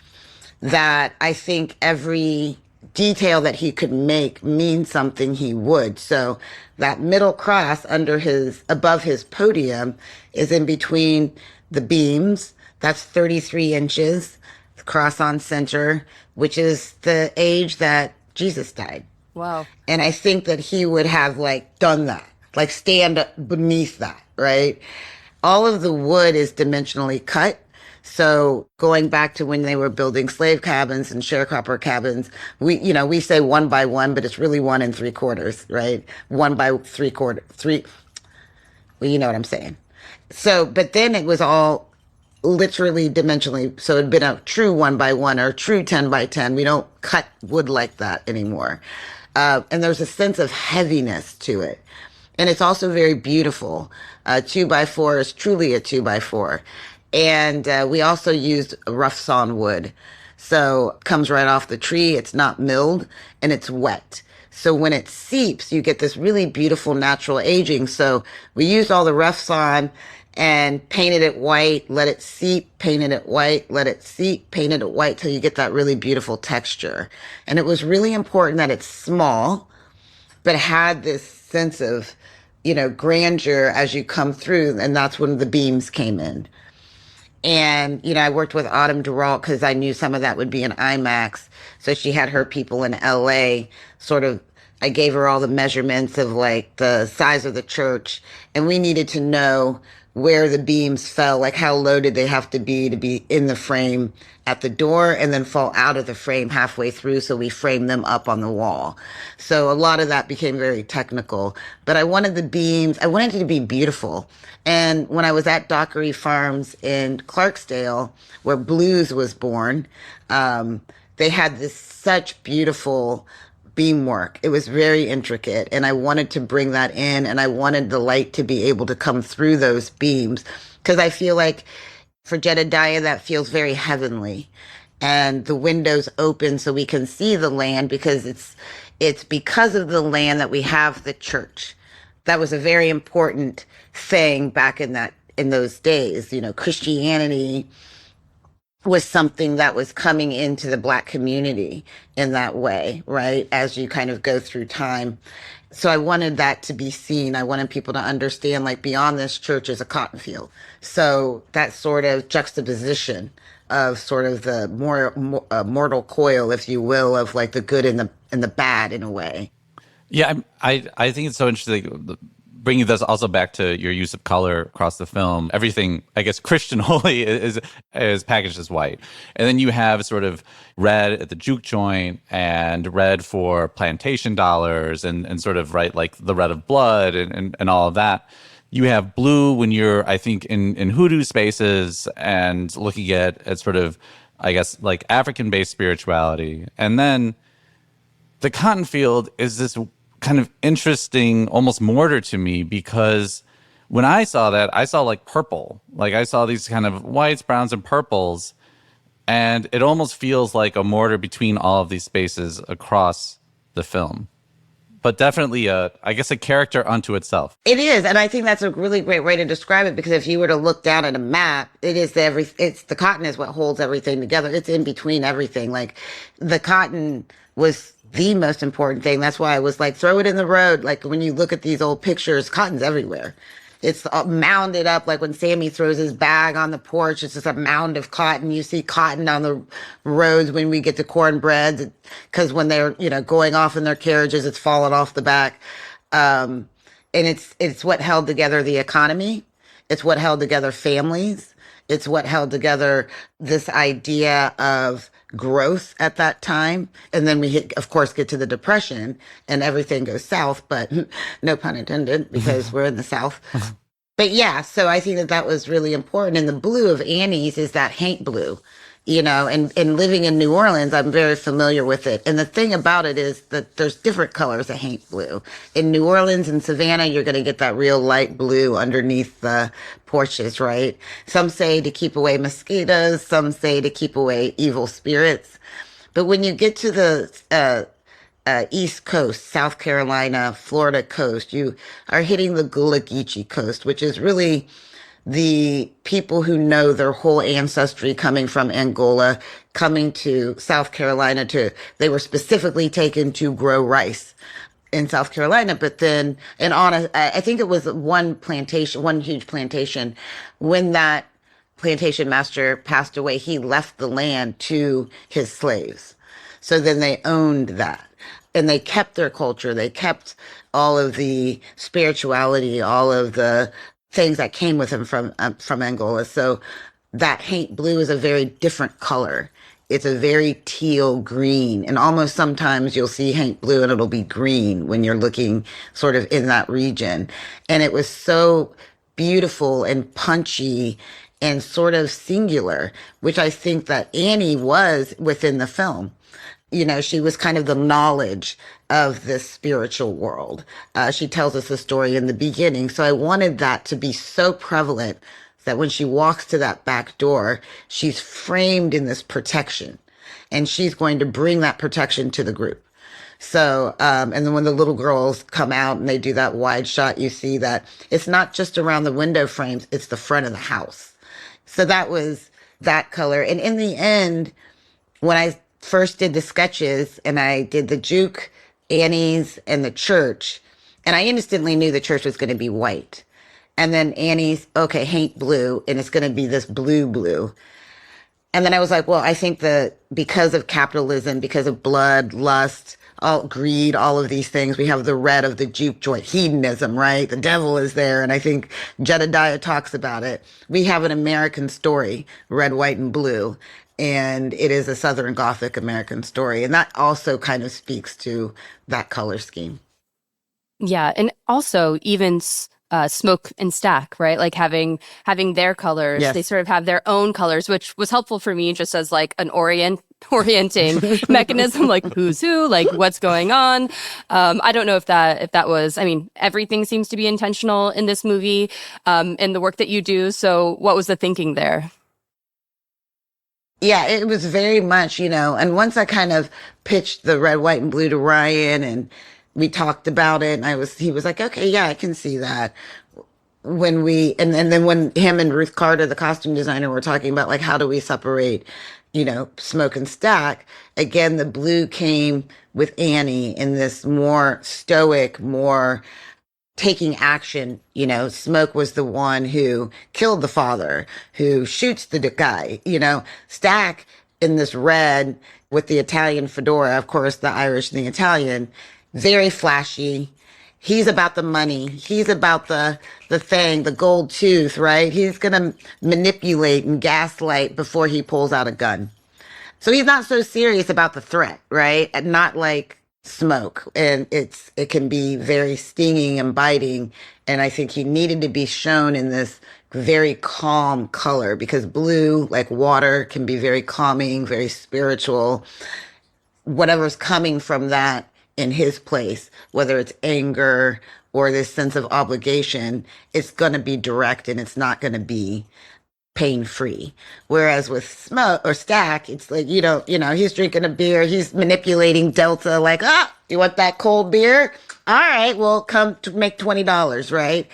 that I think every detail that he could make means something he would. So that middle cross above his podium is in between the beams. That's 33 inches, cross on center, which is the age that Jesus died. Wow. And I think that he would have done that, stand beneath that, right? All of the wood is dimensionally cut. So going back to when they were building slave cabins and sharecropper cabins, we say 1 by 1, but it's really 1 3/4, right? 1 by 3/4, well, you know what I'm saying. So, but then it was all literally dimensionally. So it'd been a true 1 by 1 or a true 10 by 10. We don't cut wood like that anymore. And there's a sense of heaviness to it. And it's also very beautiful. 2 by 4 is truly a 2 by 4. And we also used rough sawn wood. So it comes right off the tree. It's not milled and it's wet. So when it seeps, you get this really beautiful natural aging. So we used all the rough sawn and painted it white, let it seep, painted it white, let it seep, painted it white till you get that really beautiful texture. And it was really important that it's small, but had this sense of, grandeur as you come through. And that's when the beams came in. And, I worked with Autumn Duralt because I knew some of that would be in IMAX. So she had her people in LA sort of, I gave her all the measurements of like the size of the church. And we needed to know where the beams fell, like how low did they have to be in the frame at the door and then fall out of the frame halfway through. So we framed them up on the wall. So a lot of that became very technical, but I wanted the beams, I wanted it to be beautiful. And when I was at Dockery Farms in Clarksdale, where Blues was born, they had this such beautiful beam work. It was very intricate, and I wanted to bring that in, and I wanted the light to be able to come through those beams because I feel like for Jedediah that feels very heavenly, and the windows open so we can see the land because it's because of the land that we have the church. That was a very important thing back in those days. Christianity was something that was coming into the Black community in that way, right? As you kind of go through time. So I wanted that to be seen. I wanted people to understand, like, beyond this church is a cotton field. So that sort of juxtaposition of sort of the mortal coil, if you will, of like the good and the bad in a way. Yeah, I think it's so interesting. Bringing this also back to your use of color across the film, everything, I guess, Christian holy is packaged as white. And then you have sort of red at the juke joint and red for plantation dollars and sort of, right, like the red of blood and all of that. You have blue when you're, I think, in hoodoo spaces and looking at sort of, I guess, like African-based spirituality. And then the cotton field is this kind of interesting, almost mortar to me, because when I saw that, I saw like purple. Like I saw these kind of whites, browns, and purples, and it almost feels like a mortar between all of these spaces across the film. But definitely, I guess, a character unto itself. It is, and I think that's a really great way to describe it because if you were to look down at a map, it's the cotton is what holds everything together. It's in between everything. Like the cotton was the most important thing. That's why I was like, throw it in the road. Like when you look at these old pictures, cotton's everywhere. It's mounded up. Like when Sammy throws his bag on the porch, it's just a mound of cotton. You see cotton on the roads when we get to cornbread, because when they're, going off in their carriages, it's falling off the back. And it's what held together the economy. It's what held together families. It's what held together this idea of growth at that time. And then we, of course, get to the Depression and everything goes south, but no pun intended, because we're in the South. But yeah, so I think that was really important. And the blue of Annie's is that Haint blue, and living in New Orleans, I'm very familiar with it. And the thing about it is that there's different colors of Haint blue. In New Orleans and Savannah, you're going to get that real light blue underneath the porches, right? Some say to keep away mosquitoes, some say to keep away evil spirits. But when you get to the East Coast, South Carolina, Florida coast, you are hitting the Gullah Geechee coast, which is really the people who know their whole ancestry coming from Angola, coming to South Carolina they were specifically taken to grow rice in South Carolina. But then, I think it was one huge plantation, when that plantation master passed away, he left the land to his slaves. So then they owned that. And they kept their culture. They kept all of the spirituality, all of the things that came with him from Angola. So that Haint blue is a very different color. It's a very teal green. And almost sometimes you'll see Haint blue and it'll be green when you're looking sort of in that region. And it was so beautiful and punchy and sort of singular, which I think that Annie was within the film. She was kind of the knowledge of this spiritual world. She tells us the story in the beginning. So I wanted that to be so prevalent that when she walks to that back door, she's framed in this protection and she's going to bring that protection to the group. So, and then when the little girls come out and they do that wide shot, you see that it's not just around the window frames, it's the front of the house. So that was that color. And in the end, when I first did the sketches and I did the juke, Annie's, and the church, and I instantly knew the church was going to be white. And then Annie's, okay, Haint blue, and it's going to be this blue. And then I was like, well, I think that because of capitalism, because of blood, lust, all greed, all of these things, we have the red of the juke joint, hedonism, right? The devil is there. And I think Jedediah talks about it. We have an American story, red, white, and blue. And it is a Southern Gothic American story. And that also kind of speaks to that color scheme. Yeah, and also even Smoke and Stack, right? Like having their colors, they Yes. sort of have their own colors, which was helpful for me just as like an orienting mechanism, like who's who, like what's going on. I don't know if that was. I mean, everything seems to be intentional in this movie, in the work that you do. So, what was the thinking there? Yeah, it was very much, and once I kind of pitched the red, white, and blue to Ryan and we talked about it, and he was like, okay, yeah, I can see that. And then when him and Ruth Carter, the costume designer, were talking about like, how do we separate, Smoke and Stack? Again, the blue came with Annie in this more stoic, more taking action. Smoke was the one who killed the father, who shoots the guy. Stack in this red with the Italian fedora, of course, the Irish and the Italian, very flashy. He's about the money. He's about the thing, the gold tooth, right? He's gonna manipulate and gaslight before he pulls out a gun. So he's not so serious about the threat, right? And not like Smoke. And it can be very stinging and biting. And I think he needed to be shown in this very calm color because blue, like water, can be very calming, very spiritual. Whatever's coming from that in his place, whether it's anger or this sense of obligation, it's going to be direct and it's not going to be pain free. Whereas with Smoke or Stack, it's like, he's drinking a beer, he's manipulating Delta, like, you want that cold beer? All right, well, come to make $20, right?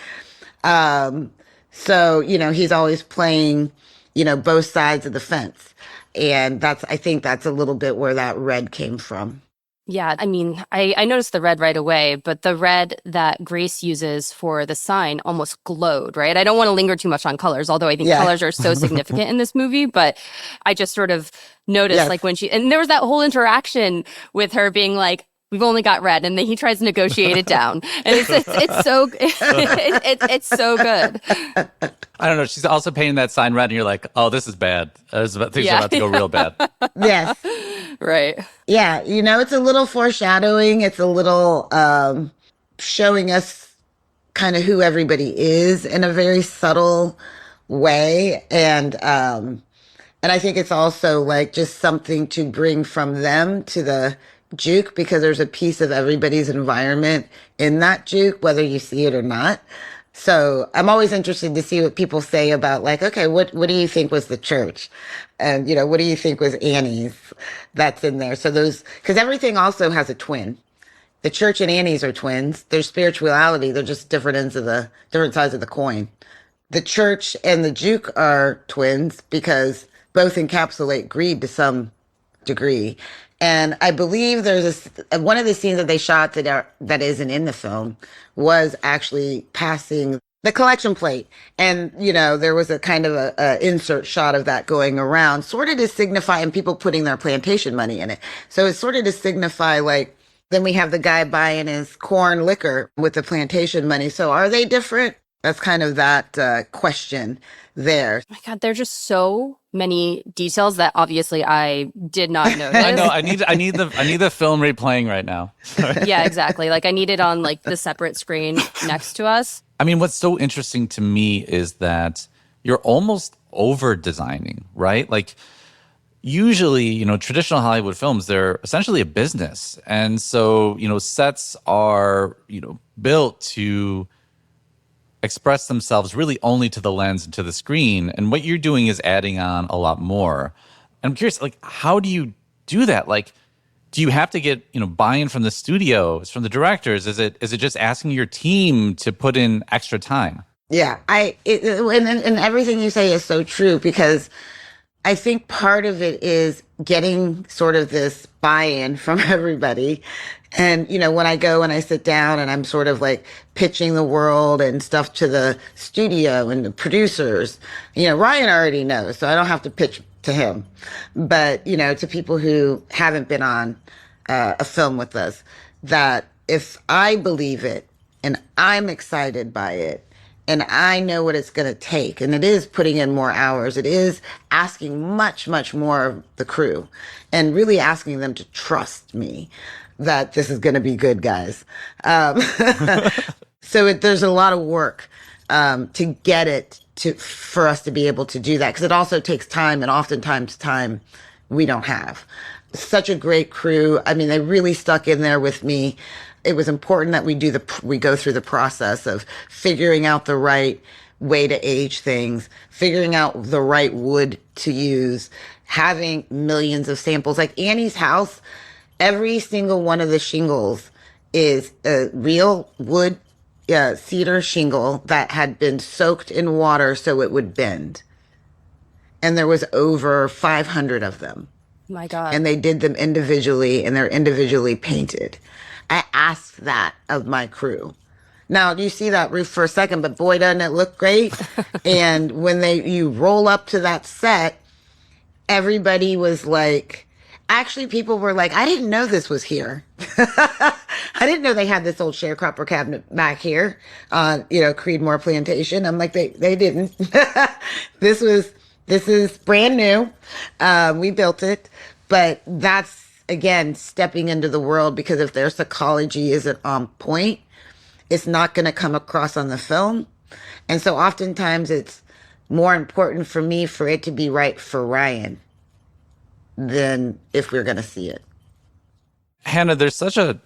So, he's always playing, both sides of the fence. And I think that's a little bit where that red came from. Yeah, I mean, I noticed the red right away, but the red that Grace uses for the sign almost glowed, right? I don't want to linger too much on colors, although I think Yeah. colors are so significant in this movie, but I just sort of noticed Yes. like and there was that whole interaction with her being like, we've only got red, and then he tries to negotiate it down. And it's so it's so good. I don't know. She's also painting that sign red, and you're like, oh, this is bad. Things are Yeah. about to go real bad. Yes. Right. Yeah, it's a little foreshadowing. It's a little showing us kind of who everybody is in a very subtle way. And I think it's also like just something to bring from them to the juke because there's a piece of everybody's environment in that juke, whether you see it or not. So I'm always interested to see what people say about like, okay, what do you think was the church? And, what do you think was Annie's that's in there? So because everything also has a twin. The church and Annie's are twins. Their spirituality, they're just different sides of the coin. The church and the juke are twins because both encapsulate greed to some degree. And I believe there's one of the scenes that they shot that isn't in the film was actually passing the collection plate. And, there was a kind of a insert shot of that going around, sort of to signify, and people putting their plantation money in it. So it's sort of to signify like, then we have the guy buying his corn liquor with the plantation money. So are they different? That's kind of that question there. My God, there are just so many details that obviously I did not notice. I know. I need the film replaying right now. Yeah, exactly. Like I need it on like the separate screen next to us. I mean, what's so interesting to me is that you're almost over designing, right? Like usually, traditional Hollywood films, they're essentially a business. And so, sets are, built to express themselves really only to the lens and to the screen. And what you're doing is adding on a lot more. And I'm curious, like, how do you do that? Like, do you have to get, buy-in from the studios, from the directors? Is it just asking your team to put in extra time? Yeah, and everything you say is so true because I think part of it is getting sort of this buy-in from everybody And, when I go and I sit down and I'm sort of like pitching the world and stuff to the studio and the producers, Ryan already knows, so I don't have to pitch to him. But, to people who haven't been on a film with us, that if I believe it and I'm excited by it and I know what it's going to take, and it is putting in more hours, it is asking much, much more of the crew and really asking them to trust me that this is going to be good, guys. So there's a lot of work to get it for us to be able to do that, because it also takes time, and oftentimes time we don't have. Such a great crew. I mean, they really stuck in there with me. It was important that we go through the process of figuring out the right way to age things, figuring out the right wood to use, having millions of samples. Like Annie's house, every single one of the shingles is a real wood cedar shingle that had been soaked in water so it would bend. And there was over 500 of them. My God. And they did them individually, and they're individually painted. I asked that of my crew. Now, you see that roof for a second, but boy, doesn't it look great. And when you roll up to that set, everybody was like, actually, people were like, I didn't know this was here. I didn't know they had this old sharecropper cabinet back here on, Creedmoor Plantation. I'm like, they didn't. This is brand new. We built it, but that's, again, stepping into the world, because if their psychology isn't on point, it's not going to come across on the film. And so oftentimes it's more important for me for it to be right for Ryan than if we're going to see it. Hannah, there's such a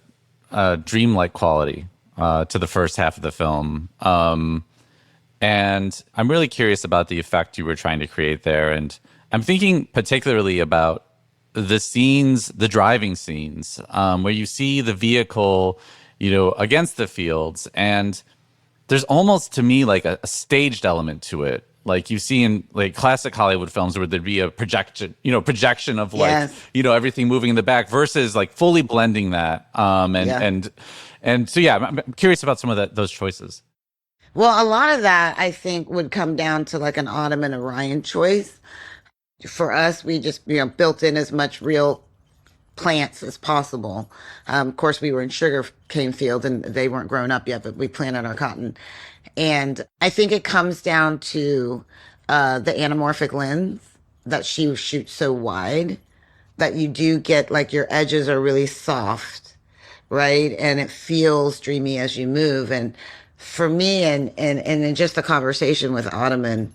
dreamlike quality to the first half of the film. And I'm really curious about the effect you were trying to create there. And I'm thinking particularly about the scenes, the driving scenes, where you see the vehicle, against the fields. And there's almost, to me, like a staged element to it. Like you see in like classic Hollywood films where there'd be a projection of like, Yes. Everything moving in the back versus like fully blending that. And so, yeah, I'm curious about some of those choices. Well, a lot of that, I think, would come down to like an Autumn and a Ryan choice. For us, we just, built in as much real plants as possible. Of course, we were in sugar cane fields and they weren't grown up yet, but we planted our cotton. And I think it comes down to the anamorphic lens that she shoots so wide that you do get like your edges are really soft, right? And it feels dreamy as you move. And for me, and in just the conversation with Autumn and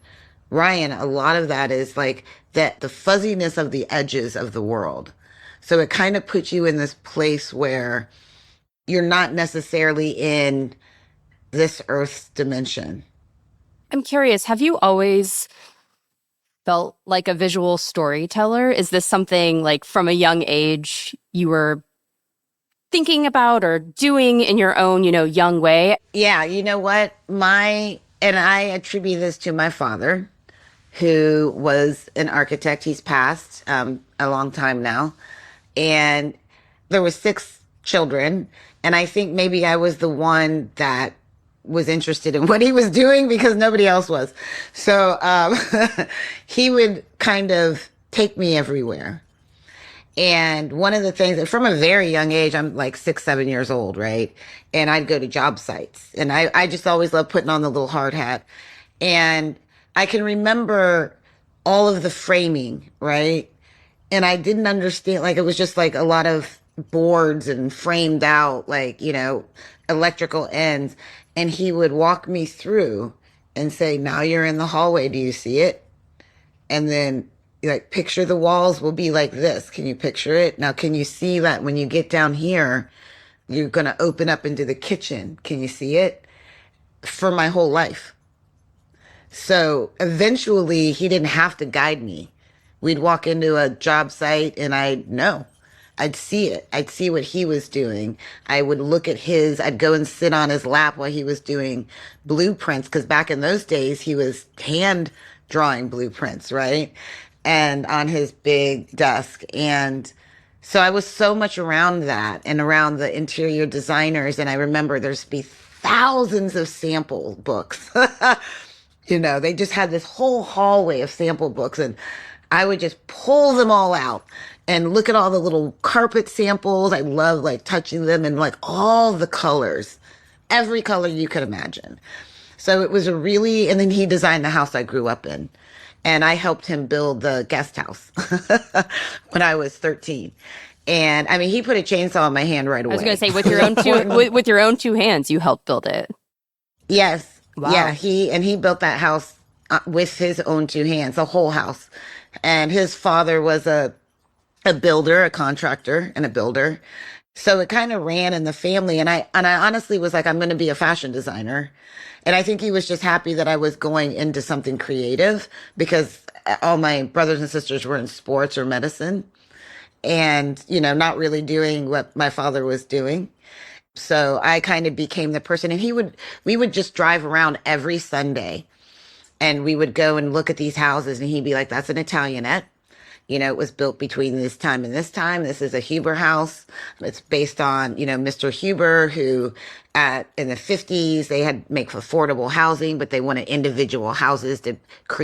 Ryan, a lot of that is like that the fuzziness of the edges of the world. So it kind of puts you in this place where you're not necessarily in this Earth's dimension. I'm curious, have you always felt like a visual storyteller? Is this something like from a young age you were thinking about or doing in your own, young way? Yeah, you know what? And I attribute this to my father, who was an architect. He's passed a long time now. And there were 6 children. And I think maybe I was the one that was interested in what he was doing because nobody else was. So he would kind of take me everywhere. And one of the things, from a very young age, I'm like 6, 7 years old, right? And I'd go to job sites. And I just always loved putting on the little hard hat. And I can remember all of the framing, right? And I didn't understand, like, it was just like a lot of boards and framed out, like, electrical ends. And he would walk me through and say, now you're in the hallway. Do you see it? And then, like, picture the walls will be like this. Can you picture it? Now, can you see that when you get down here, you're going to open up into the kitchen? Can you see it? For my whole life. So eventually he didn't have to guide me. We'd walk into a job site and I'd know. I'd see it. I'd see what he was doing. I would look at I'd go and sit on his lap while he was doing blueprints, because back in those days he was hand drawing blueprints, right? And on his big desk. And So I was so much around that and around the interior designers. And I remember there's be thousands of sample books. They just had this whole hallway of sample books. And I would just pull them all out and look at all the little carpet samples. I love like touching them and like all the colors, every color you could imagine. So it was and then he designed the house I grew up in. And I helped him build the guest house when I was 13. And I mean, he put a chainsaw in my hand right away. I was going to say, with your own with your own two hands, you helped build it. Yes. Wow. Yeah. He built that house with his own two hands, the whole house. And his father was a builder, a contractor, and a builder. So it kind of ran in the family. And I honestly was like, I'm going to be a fashion designer. And I think he was just happy that I was going into something creative because all my brothers and sisters were in sports or medicine and, not really doing what my father was doing. So I kind of became the person and we would just drive around every Sunday and we would go and look at these houses and he'd be like, that's an Italianette. It was built between this time and this time. This is a Huber house. It's based on, Mr. Huber, who in the 50s, they had make affordable housing, but they wanted individual houses to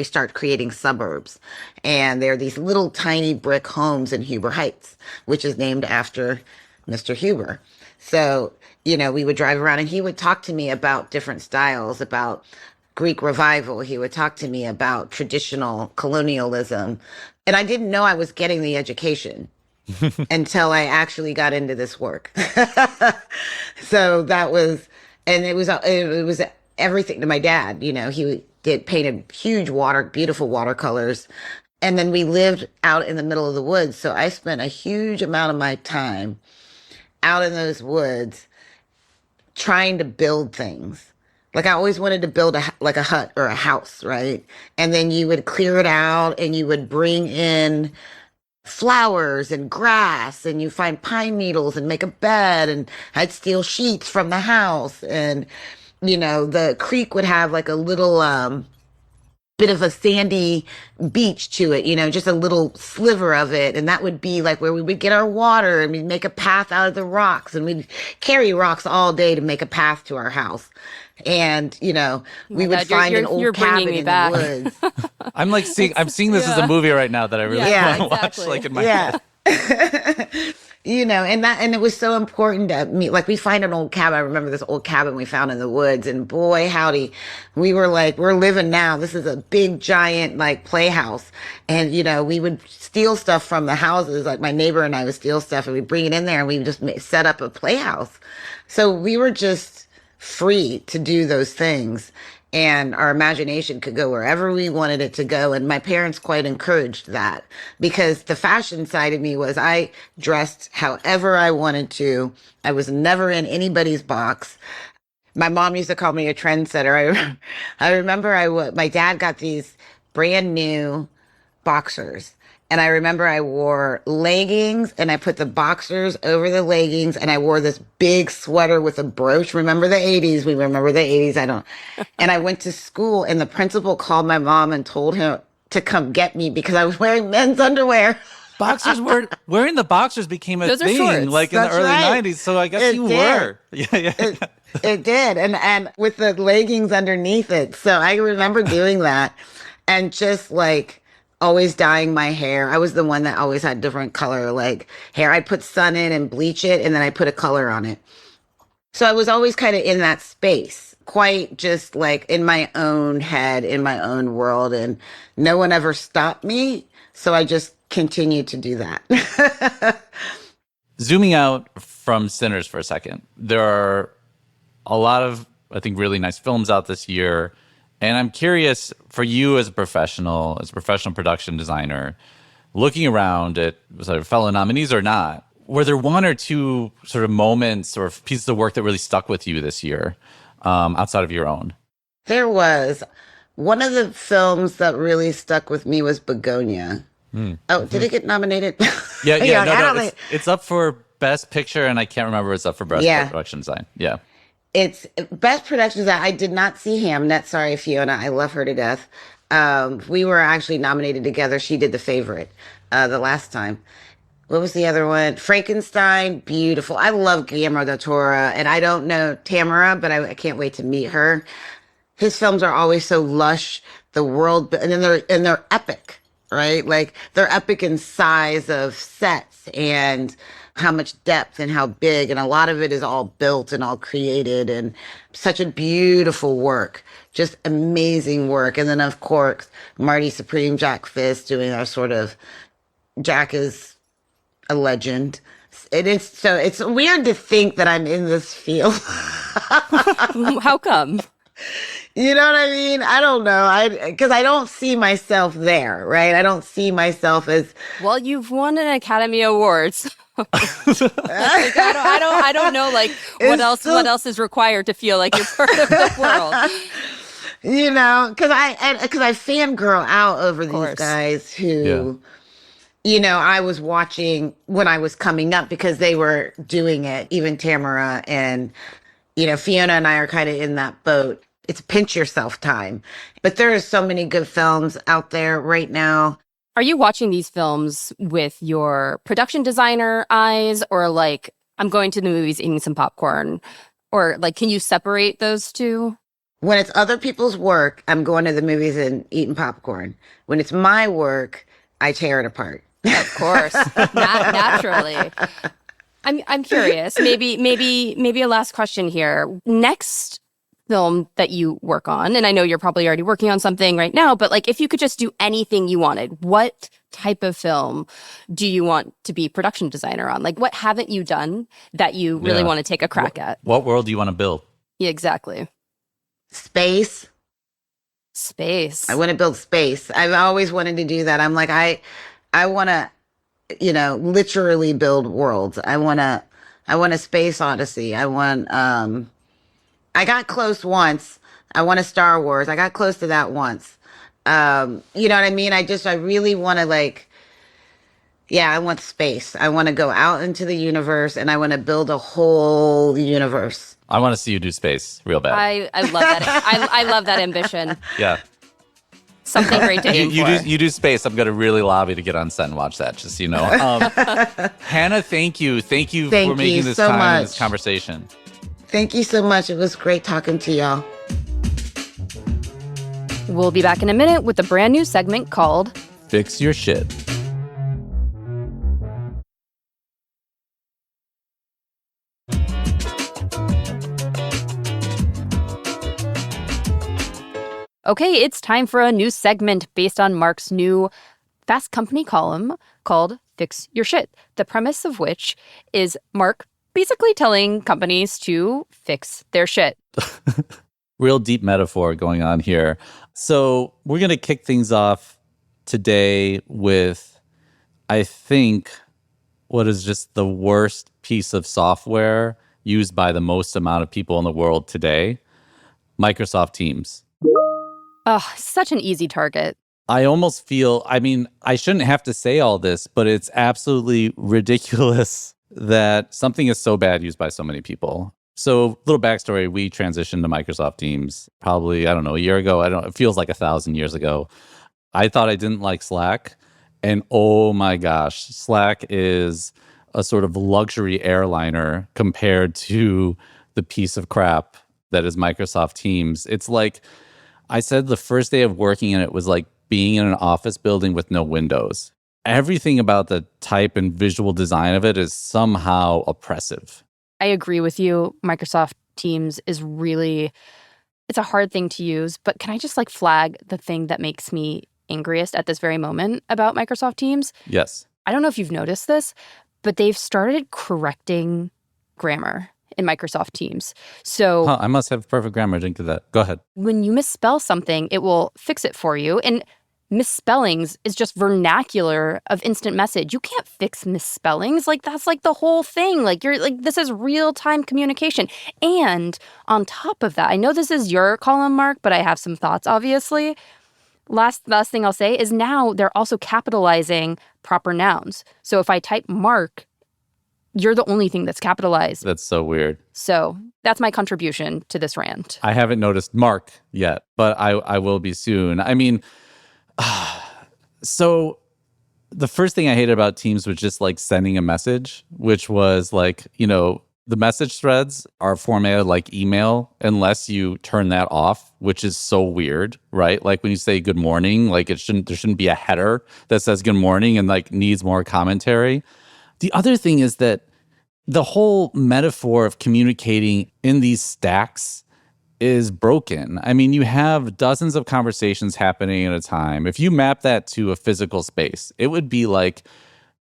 start creating suburbs. And there are these little tiny brick homes in Huber Heights, which is named after Mr. Huber. So, we would drive around and he would talk to me about different styles, about Greek revival. He would talk to me about traditional colonialism. And I didn't know I was getting the education until I actually got into this work. So it was everything to my dad. He painted huge beautiful watercolors. And then we lived out in the middle of the woods. So I spent a huge amount of my time out in those woods trying to build things. Like I always wanted to build a hut or a house, right? And then you would clear it out and you would bring in flowers and grass and you find pine needles and make a bed, and I'd steal sheets from the house. And, the creek would have like a little, bit of a sandy beach to it, just a little sliver of it. And that would be like where we would get our water and we'd make a path out of the rocks and we'd carry rocks all day to make a path to our house. And, we would find an old cabin in the woods. I'm seeing this as a movie right now that I really want to watch, like in my head. And it was so important to me. Like we find an old cabin. I remember this old cabin we found in the woods, and boy, howdy, we were like, we're living now. This is a big, giant, like playhouse. And, we would steal stuff from the houses. Like my neighbor and I would steal stuff and we'd bring it in there and we just set up a playhouse. So we were just free to do those things. And our imagination could go wherever we wanted it to go. And my parents quite encouraged that because the fashion side of me was I dressed however I wanted to. I was never in anybody's box. My mom used to call me a trendsetter. I remember my dad got these brand new boxers. And I remember I wore leggings and I put the boxers over the leggings and I wore this big sweater with a brooch. Remember the 80s? We remember the 80s. And I went to school and the principal called my mom and told him to come get me because I was wearing men's underwear. Wearing the boxers became a Those are thing shorts. like in That's the early right. 90s. So I guess you were. Yeah. It did. And with the leggings underneath it. So I remember doing that and just like, always dyeing my hair. I was the one that always had different color, like hair. I'd put sun in and bleach it, and then I put a color on it. So I was always kind of in that space, quite just like in my own head, in my own world, and no one ever stopped me. So I just continued to do that. Zooming out from Sinners for a second, there are a lot of, I think, really nice films out this year. And I'm curious for you as a professional production designer, looking around at sort of fellow nominees or not, were there one or two sort of moments or pieces of work that really stuck with you this year outside of your own? There was. One of the films that really stuck with me was Begonia. Oh, did it get nominated? Yeah. It's up for Best Picture, and I can't remember what's up for Best Production Design. Yeah. It's Best Production Design. I did not see Hamnet. Sorry, Fiona. I love her to death. We were actually nominated together. She did The Favorite the last time. what was the other one? Frankenstein, beautiful. I love Guillermo del Toro, and I don't know Tamara, but I can't wait to meet her. His films are always so lush, the world, and then they're epic, right? Like they're epic in size of sets and how much depth and how big, and a lot of it is all built and all created, and such a beautiful work, just amazing work. And then of course Marty Supreme, Jack Fisk doing our sort of Jack is a legend. It is so it's weird to think that I'm in this field. How come? You know what I mean? I don't know. Because I don't see myself there, right? I don't see myself as Well, you've won an Academy Awards. I don't know like It's what else is required to feel like you're part of the world. you know, because I fangirl out over these course. guys Yeah. who, you know, I was watching when I was coming up because they were doing it. Even Tamara and, you know, Fiona and I are kind of in that boat. It's pinch yourself time. But there are so many good films out there right now. Are you watching these films with your production designer eyes, or like, I'm going to the movies eating some popcorn? Or like, can you separate those two? When it's other people's work, I'm going to the movies and eating popcorn. When it's my work, I tear it apart. Of course, naturally. I'm curious. Maybe a last question here. Next film that you work on, and I know you're probably already working on something right now, but like if you could just do anything you wanted, what type of film do you want to be production designer on? Like what haven't you done that you really Yeah. want to take a crack at? What world do you want to build? Yeah, exactly. Space. Space. I want to build space. I've always wanted to do that. I'm like, I want to, you know, literally build worlds. I want a space odyssey. I got close once. I want a Star Wars. I got close to that once. You know what I mean? I really want to I want space. I want to go out into the universe and I want to build a whole universe. I want to see you do space real bad. I love that. I love that ambition. Yeah. Something great to aim for. You do space. I'm going to really lobby to get on set and watch that, just so you know. Hannah, thank you. Thank you Thank for making you this so time in much. this conversation. Thank you so much. It was great talking to y'all. We'll be back in a minute with a brand new segment called Fix Your Shit. Okay, it's time for a new segment based on Mark's new Fast Company column called Fix Your Shit, the premise of which is Mark basically telling companies to fix their shit. Real deep metaphor going on here. So we're going to kick things off today with, I think, what is just the worst piece of software used by the most amount of people in the world today, Microsoft Teams. Ugh, such an easy target. I almost feel, I mean, I shouldn't have to say all this, but it's absolutely ridiculous that something is so bad used by so many people. So, little backstory, we transitioned to Microsoft Teams probably, I don't know, a year ago. It feels like 1,000 years ago. I thought I didn't like Slack. And oh my gosh, Slack is a sort of luxury airliner compared to the piece of crap that is Microsoft Teams. It's like, I said the first day of working in it was like being in an office building with no windows. Everything about the type and visual design of it is somehow oppressive. I agree with you. Microsoft Teams is really, it's a hard thing to use, but can I just like flag the thing that makes me angriest at this very moment about Microsoft Teams? Yes. I don't know if you've noticed this, but they've started correcting grammar in Microsoft Teams. So Huh, I must have perfect grammar. I didn't get that. Go ahead. when you misspell something, it will fix it for you. And misspellings is just vernacular of instant message. You can't fix misspellings. Like that's like the whole thing. Like you're like, this is real-time communication. And on top of that, I know this is your column, Mark, but I have some thoughts, obviously. Last thing I'll say is now they're also capitalizing proper nouns. So if I type Mark, you're the only thing that's capitalized. That's so weird. So that's my contribution to this rant. I haven't noticed Mark yet, but I will be soon. I mean, so the first thing I hated about Teams was just like sending a message, which was like, the message threads are formatted like email unless you turn that off, which is so weird, right? Like when you say good morning, like there shouldn't be a header that says good morning and like needs more commentary. The other thing is that the whole metaphor of communicating in these stacks is broken. I mean, you have dozens of conversations happening at a time. If you map that to a physical space, it would be like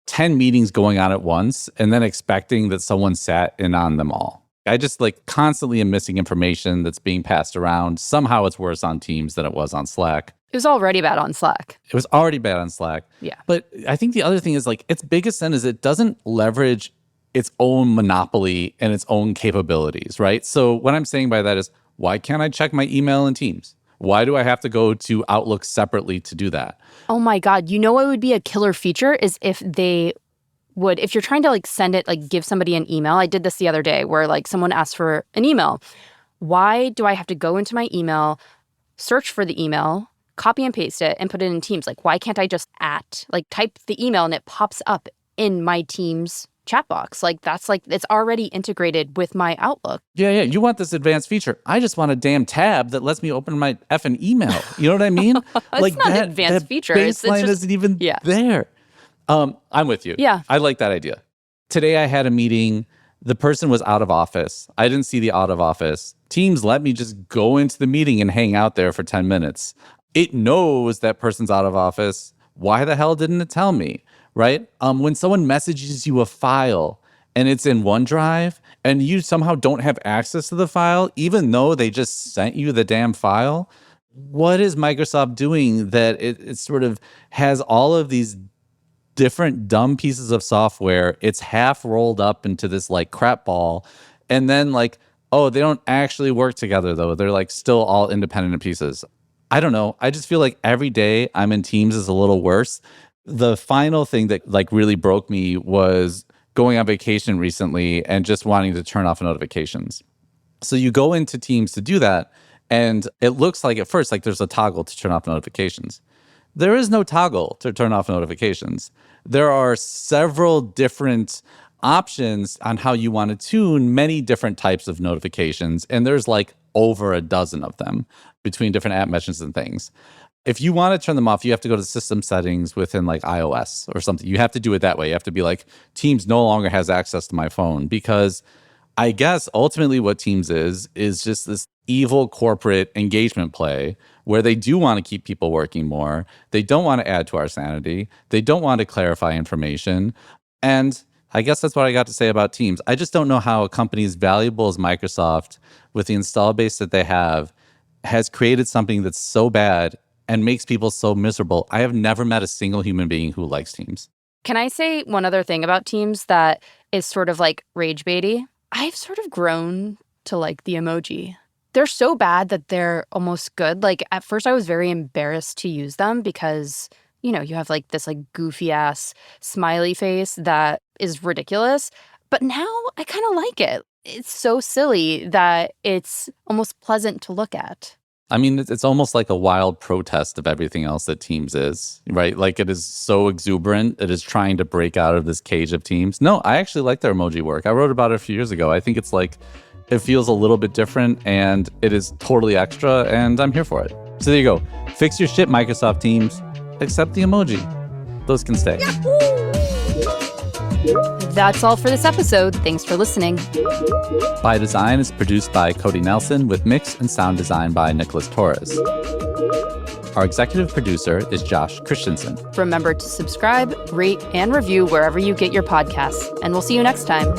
10 meetings going on at once and then expecting that someone sat in on them all. I just like constantly am missing information that's being passed around. Somehow it's worse on Teams than it was on Slack. It was already bad on Slack. It was already bad on Slack. Yeah. But I think the other thing is like its biggest sin is it doesn't leverage its own monopoly and its own capabilities, right? So what I'm saying by that is, why can't I check my email in Teams? Why do I have to go to Outlook separately to do that? Oh my God. You know what would be a killer feature is if you're trying to like send it, like give somebody an email. I did this the other day where like someone asked for an email. Why do I have to go into my email, search for the email, copy and paste it and put it in Teams? Like, why can't I just type the email and it pops up in my Teams chat box? Like that's like it's already integrated with my Outlook. Yeah. You want this advanced feature. I just want a damn tab that lets me open my effing email. You know what I mean? It's like not an advanced feature. Baseline isn't even there. I'm with you. Yeah. I like that idea. Today I had a meeting. The person was out of office. I didn't see the out of office. Teams let me just go into the meeting and hang out there for 10 minutes. It knows that person's out of office. Why the hell didn't it tell me? Right? When someone messages you a file and it's in OneDrive and you somehow don't have access to the file, even though they just sent you the damn file, what is Microsoft doing that it sort of has all of these different dumb pieces of software? It's half rolled up into this like crap ball. And then like, oh, they don't actually work together though. They're like still all independent pieces. I don't know. I just feel like every day I'm in Teams is a little worse. The final thing that like really broke me was going on vacation recently and just wanting to turn off notifications. So you go into Teams to do that, and it looks like at first like there's a toggle to turn off notifications. There is no toggle to turn off notifications. There are several different options on how you want to tune many different types of notifications, and there's like over a dozen of them between different app mentions and things. If you want to turn them off, you have to go to system settings within like iOS or something. You have to do it that way. You have to be like, Teams no longer has access to my phone, because I guess ultimately what Teams is just this evil corporate engagement play where they do want to keep people working more. They don't want to add to our sanity. They don't want to clarify information. And I guess that's what I got to say about Teams. I just don't know how a company as valuable as Microsoft, with the install base that they have, has created something that's so bad and makes people so miserable. I have never met a single human being who likes Teams. Can I say one other thing about Teams that is sort of like rage baity? I've sort of grown to like the emoji. They're so bad that they're almost good. Like at first I was very embarrassed to use them because, you have like this like goofy ass smiley face that is ridiculous. But now I kind of like it. It's so silly that it's almost pleasant to look at. I mean, it's almost like a wild protest of everything else that Teams is, right? Like it is so exuberant. It is trying to break out of this cage of Teams. No, I actually like their emoji work. I wrote about it a few years ago. I think it's like, it feels a little bit different and it is totally extra and I'm here for it. So there you go. Fix your shit, Microsoft Teams. Except the emoji. Those can stay. That's all for this episode. Thanks for listening. By Design is produced by Cody Nelson with mix and sound design by Nicholas Torres. Our executive producer is Josh Christensen. Remember to subscribe, rate, and review wherever you get your podcasts. And we'll see you next time.